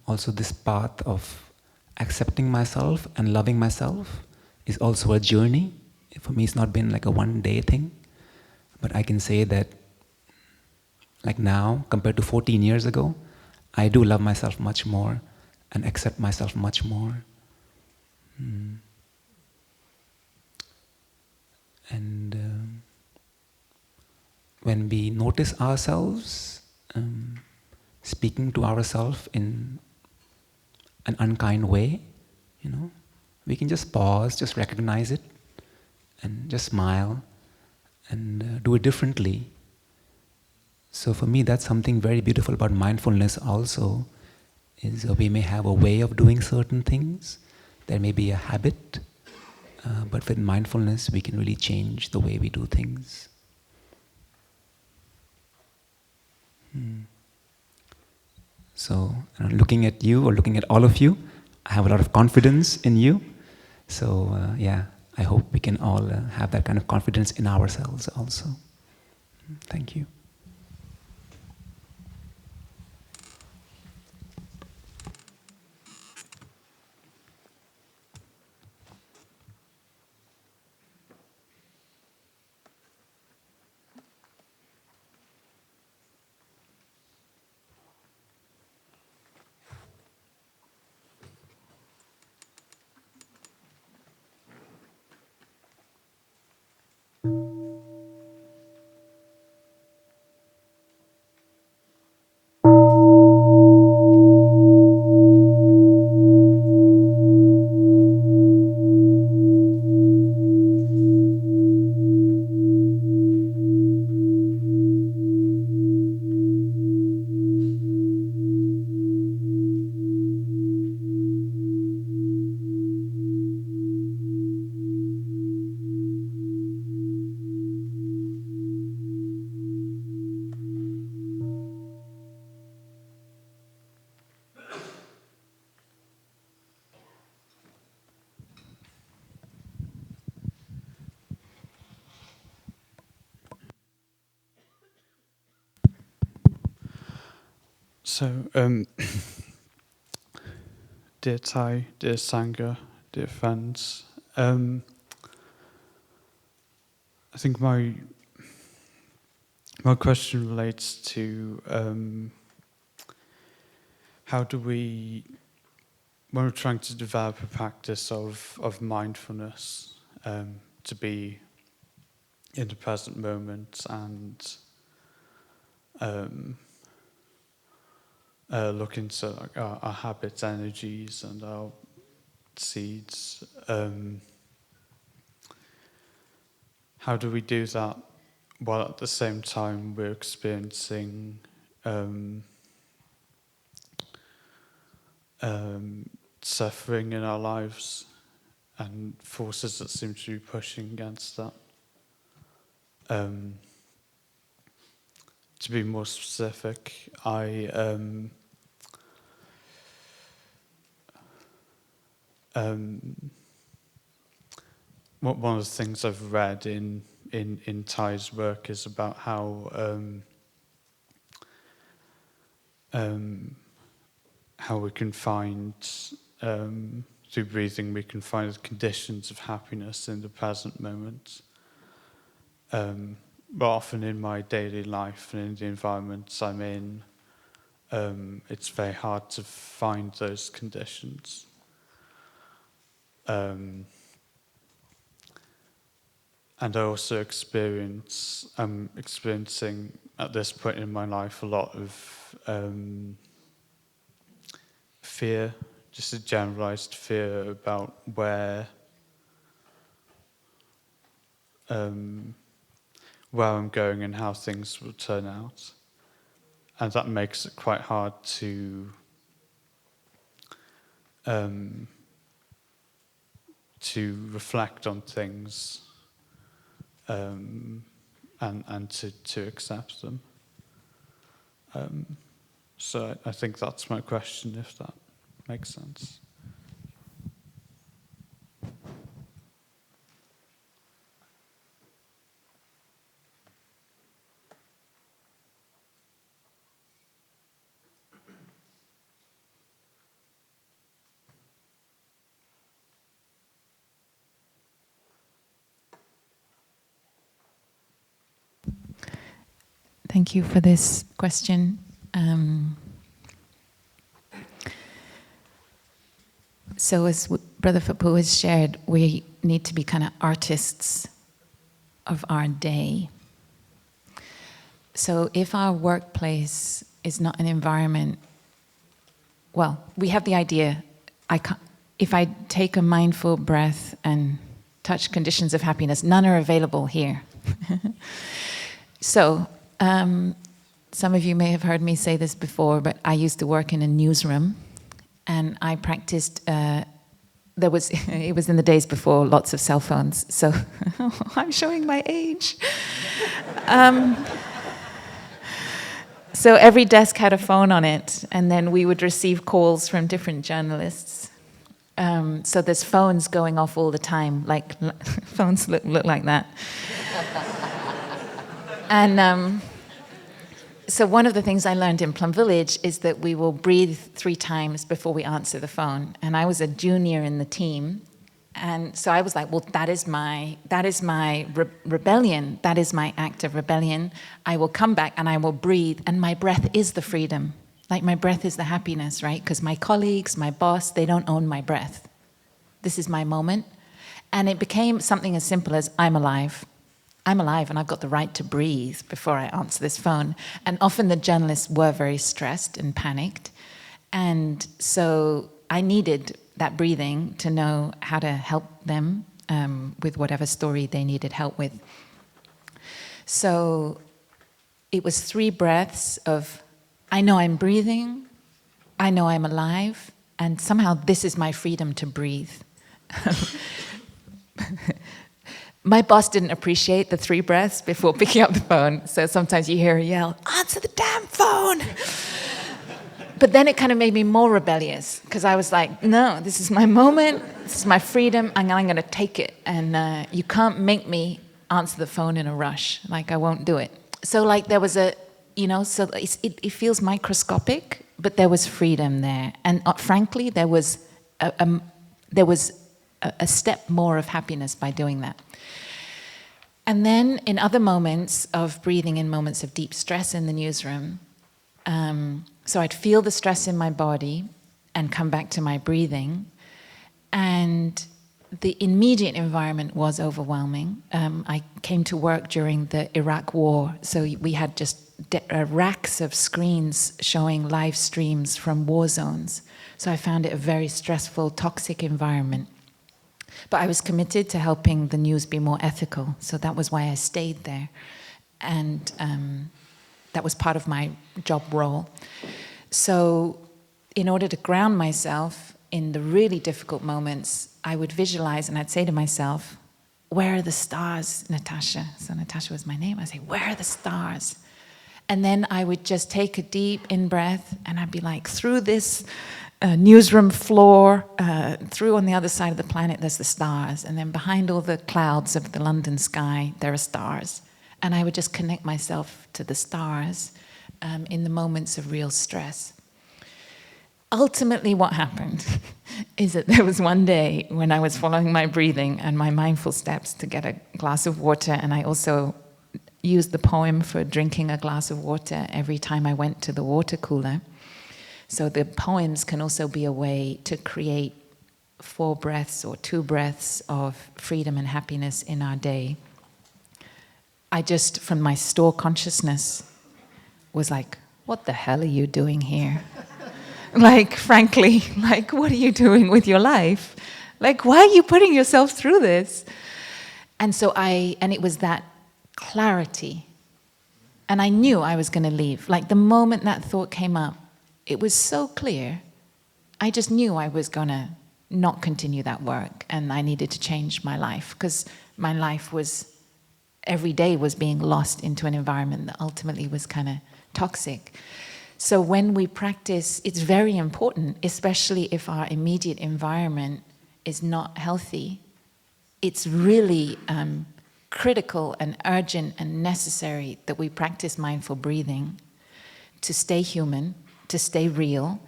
also this path of accepting myself and loving myself is also a journey. For me, it's not been like a one-day thing, but I can say that like now, compared to 14 years ago, I do love myself much more and accept myself much more. And when we notice ourselves speaking to ourselves in an unkind way, we can just pause, just recognize it, and just smile and do it differently. So for me, that's something very beautiful about mindfulness also, is we may have a way of doing certain things. There may be a habit, but with mindfulness, we can really change the way we do things. So looking at you, or looking at all of you, I have a lot of confidence in you. So I hope we can all have that kind of confidence in ourselves also. Thank you. So, dear Thai, dear Sangha, dear friends, I think my question relates to how do we, when we're trying to develop a practice of mindfulness, to be in the present moment and look into like our habits, energies, and our seeds. How do we do that while at the same time we're experiencing suffering in our lives and forces that seem to be pushing against that? To be more specific, one of the things I've read in Thai's work is about how we can find, through breathing, we can find conditions of happiness in the present moment. But often in my daily life and in the environments I'm in, it's very hard to find those conditions. And I also I'm experiencing at this point in my life a lot of fear, just a generalized fear about where I'm going and how things will turn out. And that makes it quite hard to reflect on things and to accept them. So I think that's my question, if that makes sense. Thank you for this question. So as Brother Phap has shared, we need to be kind of artists of our day. So if our workplace is not an environment, well, we have the idea, if I take a mindful breath and touch conditions of happiness, none are available here. So, some of you may have heard me say this before, but I used to work in a newsroom, and I practiced. It was in the days before lots of cell phones, so I'm showing my age. So every desk had a phone on it, and then we would receive calls from different journalists. So there's phones going off all the time, like phones look like that. And so one of the things I learned in Plum Village is that we will breathe 3 times before we answer the phone. And I was a junior in the team, and so I was like, well, that is my rebellion. That is my act of rebellion. I will come back and I will breathe, and my breath is the freedom. Like my breath is the happiness, right? Because my colleagues, my boss, they don't own my breath. This is my moment. And it became something as simple as I'm alive. I'm alive and I've got the right to breathe before I answer this phone. And often the journalists were very stressed and panicked. And so I needed that breathing to know how to help them with whatever story they needed help with. So it was 3 breaths of, I know I'm breathing, I know I'm alive, and somehow this is my freedom to breathe. My boss didn't appreciate the 3 breaths before picking up the phone, so sometimes you hear her yell, answer the damn phone! But then it kind of made me more rebellious, because I was like, no, this is my moment, this is my freedom, and I'm going to take it, and you can't make me answer the phone in a rush, like I won't do it. So like there was so it feels microscopic, but there was freedom there. And frankly, there was a step more of happiness by doing that. And then in other moments of breathing, in moments of deep stress in the newsroom, so I'd feel the stress in my body and come back to my breathing. And the immediate environment was overwhelming. I came to work during the Iraq War, so we had just racks of screens showing live streams from war zones. So I found it a very stressful, toxic environment. But I was committed to helping the news be more ethical, so that was why I stayed there. And that was part of my job role. So in order to ground myself in the really difficult moments, I would visualize and I'd say to myself, where are the stars, Natasha? So Natasha was my name. I'd say, where are the stars? And then I would just take a deep in-breath and I'd be like, through this newsroom floor, through on the other side of the planet, there's the stars. And then behind all the clouds of the London sky, there are stars. And I would just connect myself to the stars in the moments of real stress. Ultimately, what happened is that there was one day when I was following my breathing and my mindful steps to get a glass of water, and I also used the poem for drinking a glass of water every time I went to the water cooler. So the poems can also be a way to create 4 breaths or 2 breaths of freedom and happiness in our day. I just, from my store consciousness, was like, what the hell are you doing here? Like, frankly, like, what are you doing with your life? Like, why are you putting yourself through this? And so and it was that clarity. And I knew I was going to leave. Like, the moment that thought came up, it was so clear. I just knew I was going to not continue that work, and I needed to change my life, because my life was, every day was being lost into an environment that ultimately was kind of toxic. So when we practice, it's very important, especially if our immediate environment is not healthy. It's really critical and urgent and necessary that we practice mindful breathing to stay human, to stay real,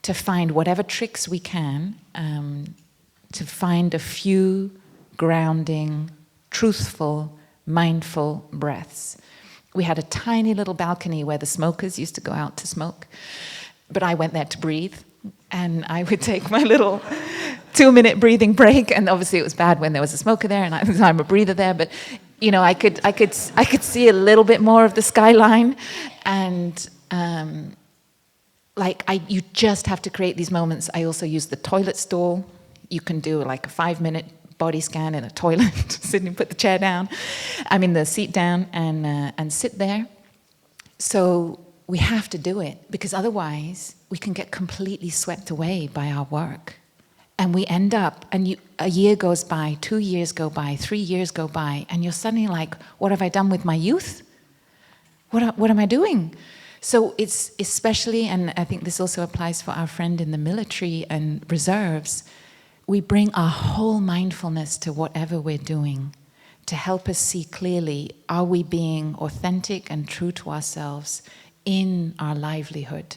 to find whatever tricks we can, to find a few grounding, truthful, mindful breaths. We had a tiny little balcony where the smokers used to go out to smoke, but I went there to breathe, and I would take my little 2-minute breathing break, and obviously it was bad when there was a smoker there, and I'm a breather there, but I could see a little bit more of the skyline, and you just have to create these moments. I also use the toilet stall. You can do like a 5-minute body scan in a toilet, sit and put the chair down, the seat down, and sit there. So we have to do it, because otherwise we can get completely swept away by our work. And we end up, a year goes by, 2 years go by, 3 years go by, and you're suddenly like, what have I done with my youth? What am I doing? So it's especially, and I think this also applies for our friend in the military and reserves, we bring our whole mindfulness to whatever we're doing to help us see clearly, are we being authentic and true to ourselves in our livelihood?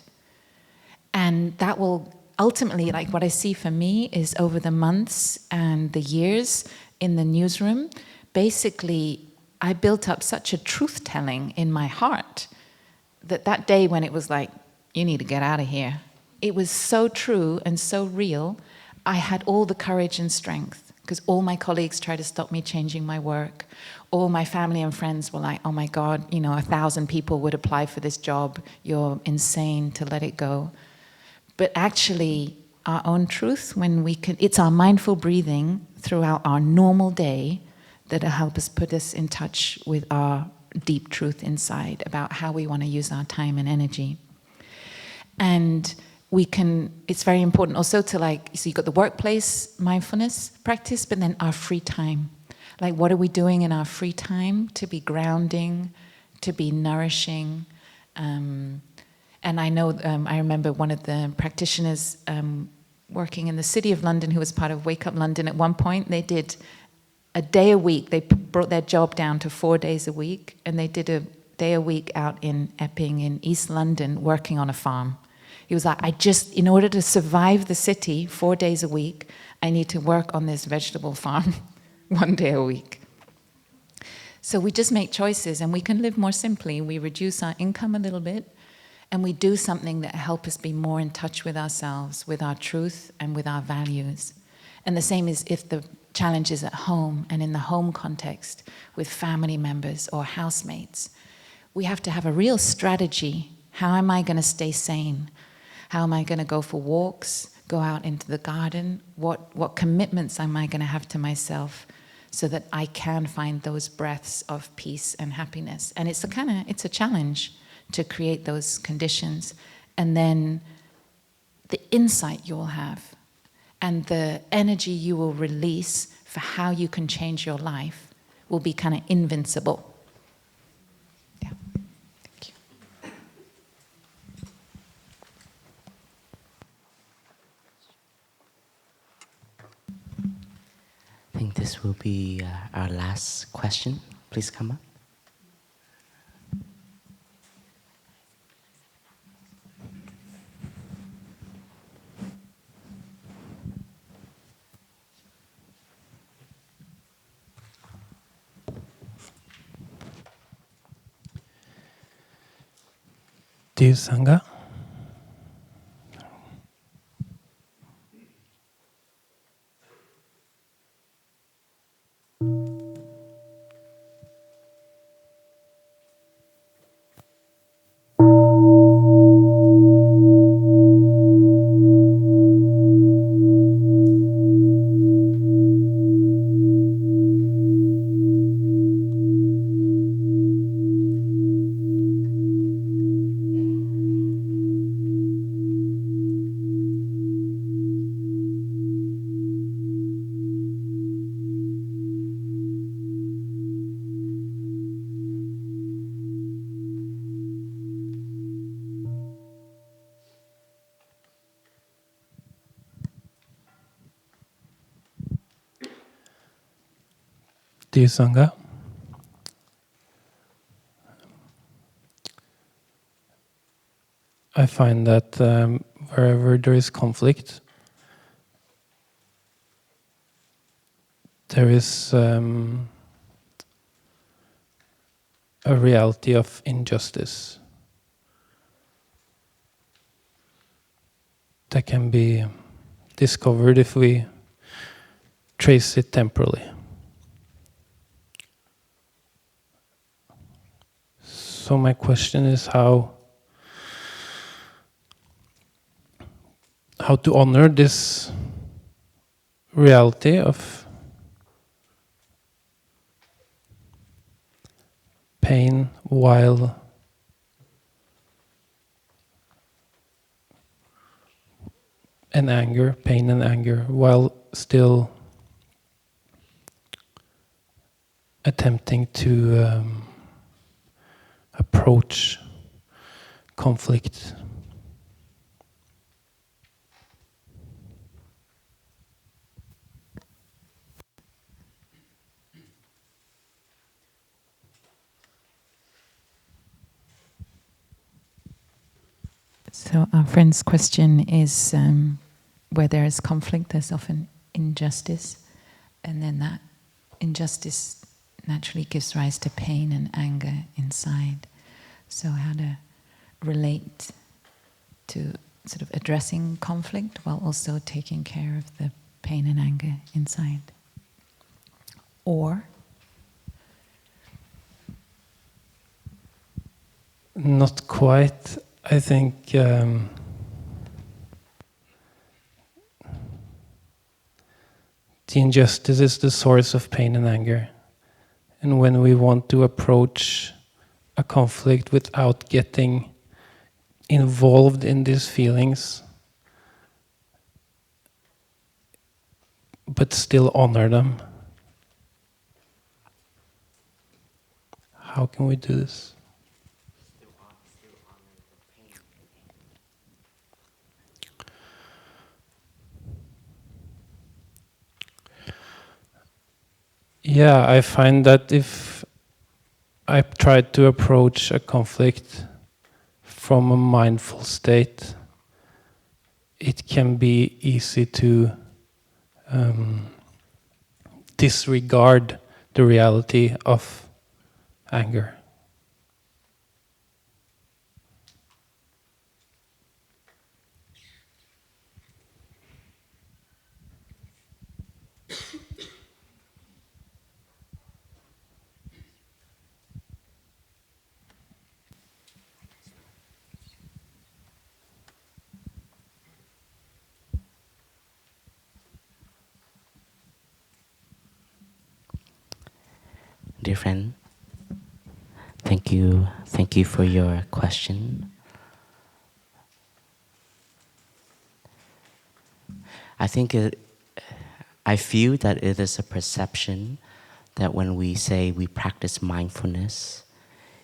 And that will ultimately, like what I see for me is over the months and the years in the newsroom, basically I built up such a truth-telling in my heart that day when it was like, you need to get out of here, it was so true and so real. I had all the courage and strength, because all my colleagues tried to stop me changing my work. All my family and friends were like, oh my God, 1,000 people would apply for this job. You're insane to let it go. But actually, our own truth, it's our mindful breathing throughout our normal day that'll help us put us in touch with our deep truth inside about how we want to use our time and energy. And it's very important also to so you've got the workplace mindfulness practice, but then our free time. Like, what are we doing in our free time to be grounding, to be nourishing? And I know, I remember one of the practitioners working in the City of London who was part of Wake Up London. At one point, they did a day a week. They brought their job down to 4 days a week, and they did day a week out in Epping in East London working on a farm. He was like, in order to survive the city 4 days a week, I need to work on this vegetable farm 1 day a week. So we just make choices and we can live more simply. We reduce our income a little bit and we do something that helps us be more in touch with ourselves, with our truth and with our values. And the same is if the challenge is at home and in the home context with family members or housemates. We have to have a real strategy. How am I going to stay sane? How am I going to go for walks, go out into the garden? What commitments am I going to have to myself so that I can find those breaths of peace and happiness? And it's a challenge to create those conditions. And then the insight you will have and the energy you will release for how you can change your life will be kind of invincible. Yeah. Thank you. I think this will be our last question. Please come up. Dear Sangha, Dear Sangha, I find that wherever there is conflict, there is a reality of injustice that can be discovered if we trace it temporally. So my question is how to honor this reality of pain while pain and anger, while still attempting to approach conflict. So our friend's question is where there is conflict, there's often injustice, and then that injustice naturally gives rise to pain and anger inside. So how to relate to sort of addressing conflict while also taking care of the pain and anger inside. Or Not quite. I think the injustice is the source of pain and anger. And when we want to approach a conflict without getting involved in these feelings, but still honor them, how can we do this? Yeah, I find that if I tried to approach a conflict from a mindful state, it can be easy to disregard the reality of anger. Dear friend, thank you for your question. I feel that it is a perception that when we say we practice mindfulness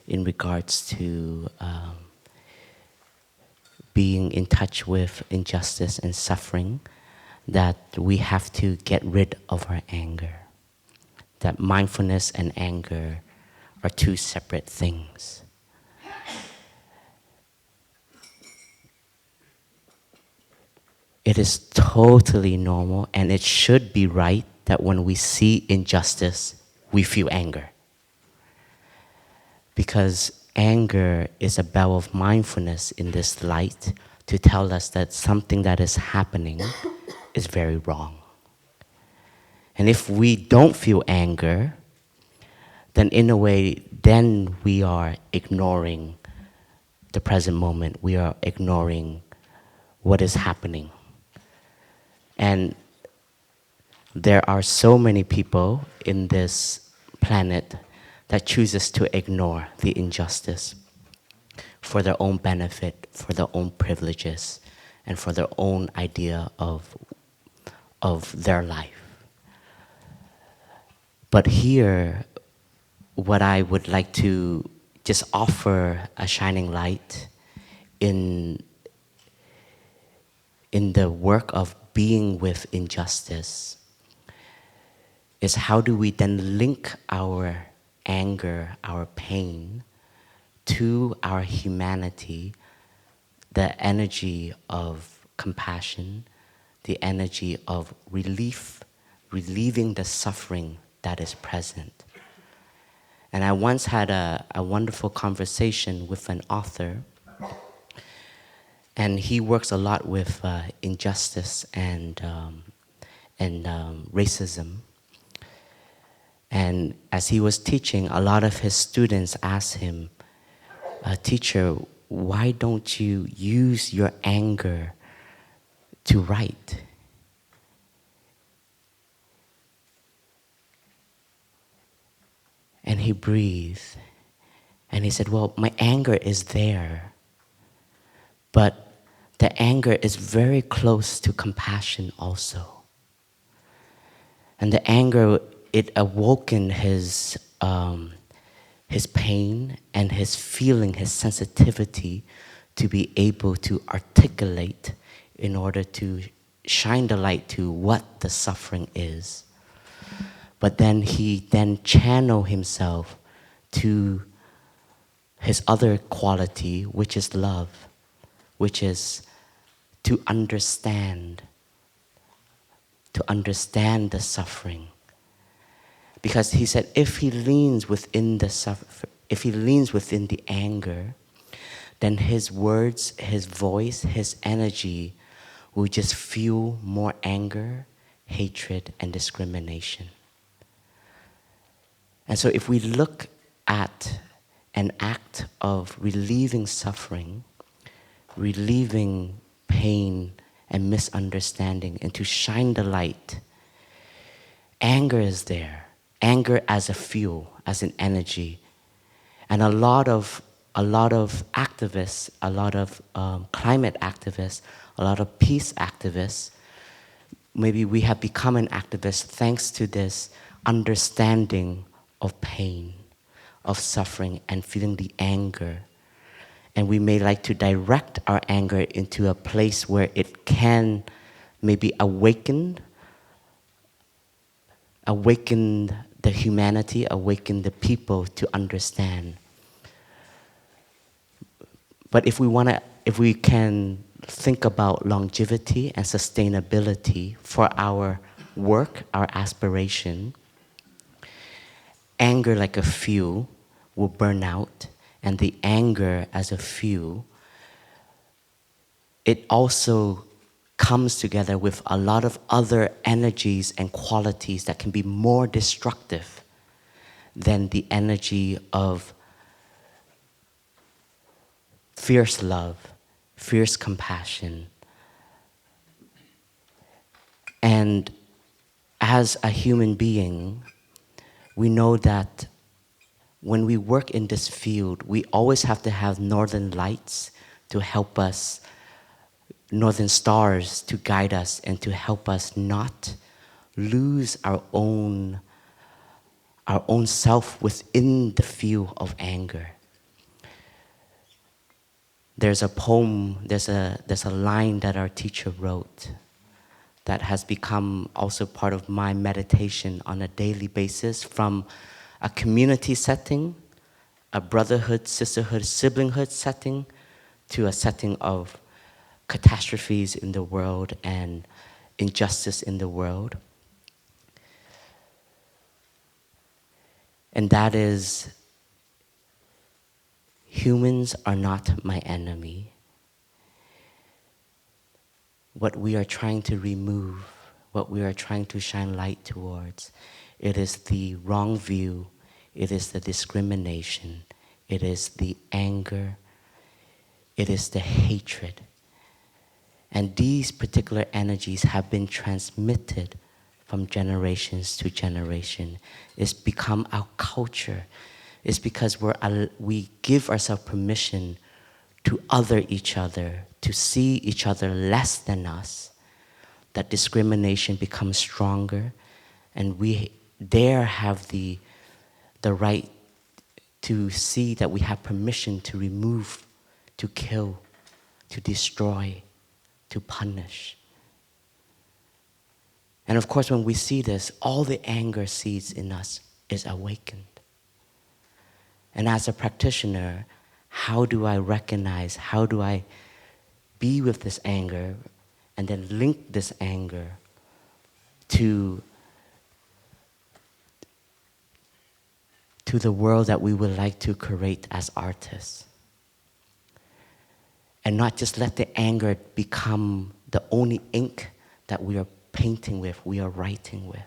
in regards to being in touch with injustice and suffering, that we have to get rid of our anger. That mindfulness and anger are two separate things. It is totally normal and it should be right that when we see injustice, we feel anger. Because anger is a bell of mindfulness in this light to tell us that something that is happening is very wrong. And if we don't feel anger, then in a way, then we are ignoring the present moment. We are ignoring what is happening. And there are so many people in this planet that chooses to ignore the injustice for their own benefit, for their own privileges, and for their own idea of their life. But here, what I would like to just offer a shining light in the work of being with injustice is how do we then link our anger, our pain, to our humanity, the energy of compassion, the energy of relieving the suffering that is present. And I once had a wonderful conversation with an author, and he works a lot with injustice and racism. And as he was teaching, a lot of his students asked him, "Teacher, why don't you use your anger to write?" And he breathed, and he said, "Well, my anger is there, but the anger is very close to compassion also. And the anger, it awoken his pain and his feeling, his sensitivity to be able to articulate in order to shine the light to what the suffering is. But then he channeled himself to his other quality, which is love, which is to understand the suffering. Because he said, if he leans within the anger, then his words, his voice, his energy will just fuel more anger, hatred, and discrimination. And so if we look at an act of relieving suffering, relieving pain and misunderstanding, and to shine the light, anger is there. Anger as a fuel, as an energy. And a lot of activists, a lot of climate activists, a lot of peace activists, maybe we have become an activist thanks to this understanding of pain, of suffering, and feeling the anger. And we may like to direct our anger into a place where it can maybe awaken the humanity, awaken the people to understand. But if we can think about longevity and sustainability for our work, our aspiration, anger like a fuel will burn out, and the anger as a fuel, it also comes together with a lot of other energies and qualities that can be more destructive than the energy of fierce love, fierce compassion. And as a human being, we know that when we work in this field, we always have to have northern lights to help us, northern stars to guide us and to help us not lose our own self within the field of anger. There's a poem, there's a line that our teacher wrote that has become also part of my meditation on a daily basis, from a community setting, a brotherhood, sisterhood, siblinghood setting, to a setting of catastrophes in the world and injustice in the world. And that is, humans are not my enemy. What we are trying to remove, what we are trying to shine light towards, it is the wrong view, it is the discrimination, it is the anger, it is the hatred. And these particular energies have been transmitted from generations to generation. It's become our culture. It's because we give ourselves permission to other each other, to see each other less than us, that discrimination becomes stronger, and we dare have the right to see that we have permission to remove, to kill, to destroy, to punish. And of course, when we see this, all the anger seeds in us is awakened. And as a practitioner, how do I recognize, how do I be with this anger and then link this anger to the world that we would like to create as artists? And not just let the anger become the only ink that we are painting with, we are writing with.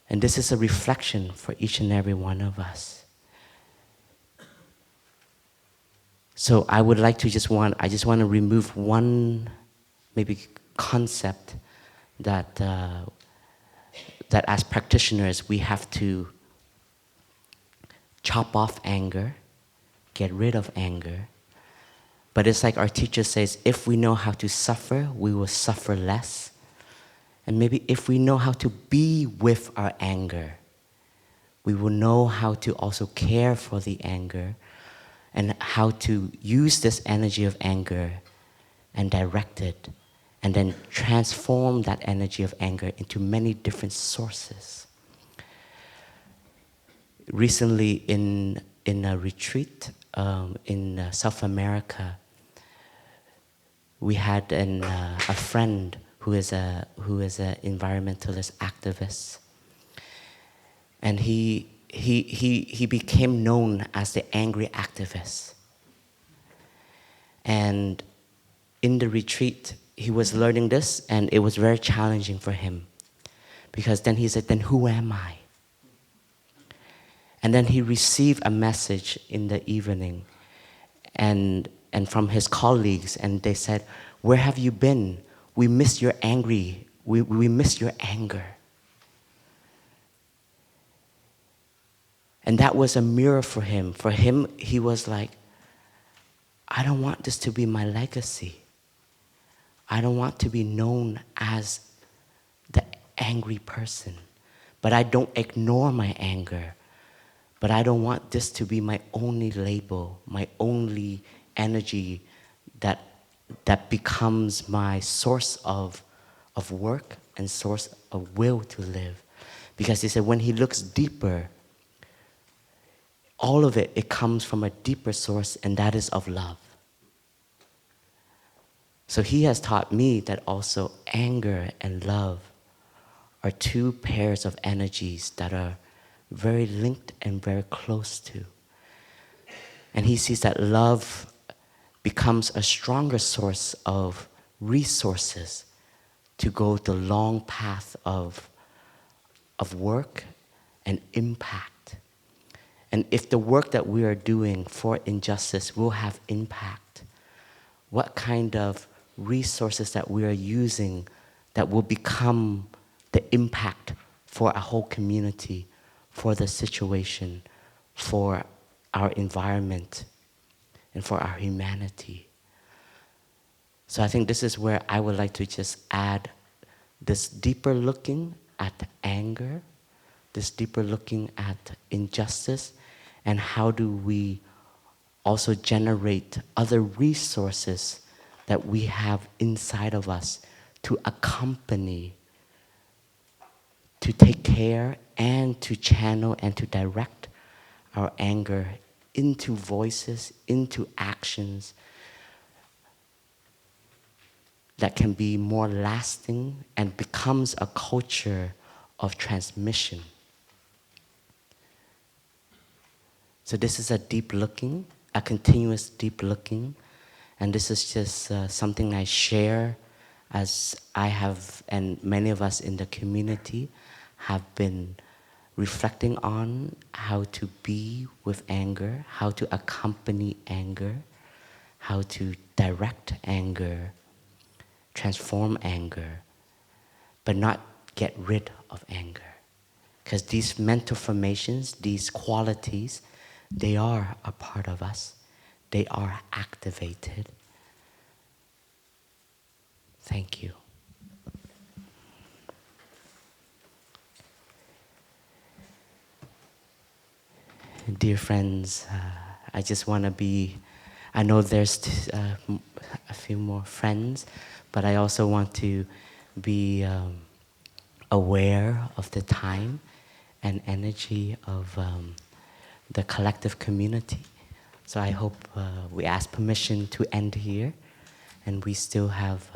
And this is a reflection for each and every one of us. So I would like to I just want to remove one maybe concept that that as practitioners we have to chop off anger, get rid of anger. But it's like our teacher says, if we know how to suffer, we will suffer less. And maybe if we know how to be with our anger, we will know how to also care for the anger and how to use this energy of anger and direct it, and then transform that energy of anger into many different sources. Recently in a retreat in South America, we had a friend who is an environmentalist activist, and he became known as the angry activist. And in the retreat, he was learning this, and it was very challenging for him, because then he said, "Then who am I?" And then he received a message in the evening, and from his colleagues, and they said, "Where have you been? We miss your we miss your anger." And that was a mirror for him. For him, he was like, I don't want this to be my legacy. I don't want to be known as the angry person. But I don't ignore my anger. But I don't want this to be my only label, my only energy that becomes my source of work and source of will to live. Because he said when he looks deeper, all of it, it comes from a deeper source, and that is of love. So he has taught me that also anger and love are two pairs of energies that are very linked and very close to. And he sees that love becomes a stronger source of resources to go the long path of work and impact. And if the work that we are doing for injustice will have impact, what kind of resources that we are using that will become the impact for a whole community, for the situation, for our environment, and for our humanity. So I think this is where I would like to just add this deeper looking at anger, this deeper looking at injustice, and how do we also generate other resources that we have inside of us to accompany, to take care, and to channel and to direct our anger into voices, into actions that can be more lasting and becomes a culture of transmission. So this is a deep looking, a continuous deep looking, and this is just something I share as I have, and many of us in the community have been reflecting on how to be with anger, how to accompany anger, how to direct anger, transform anger, but not get rid of anger. Because these mental formations, these qualities, they are a part of us. They are activated. Thank you. Dear friends, I just want to be, I know there's a few more friends, but I also want to be aware of the time and energy of the collective community. So I hope we ask permission to end here, and we still have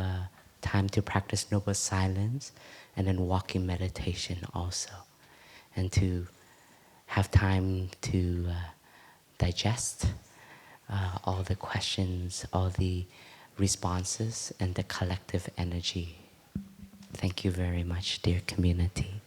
time to practice noble silence and then walking meditation also, and to have time to digest all the questions, all the responses, and the collective energy. Thank you very much, dear community.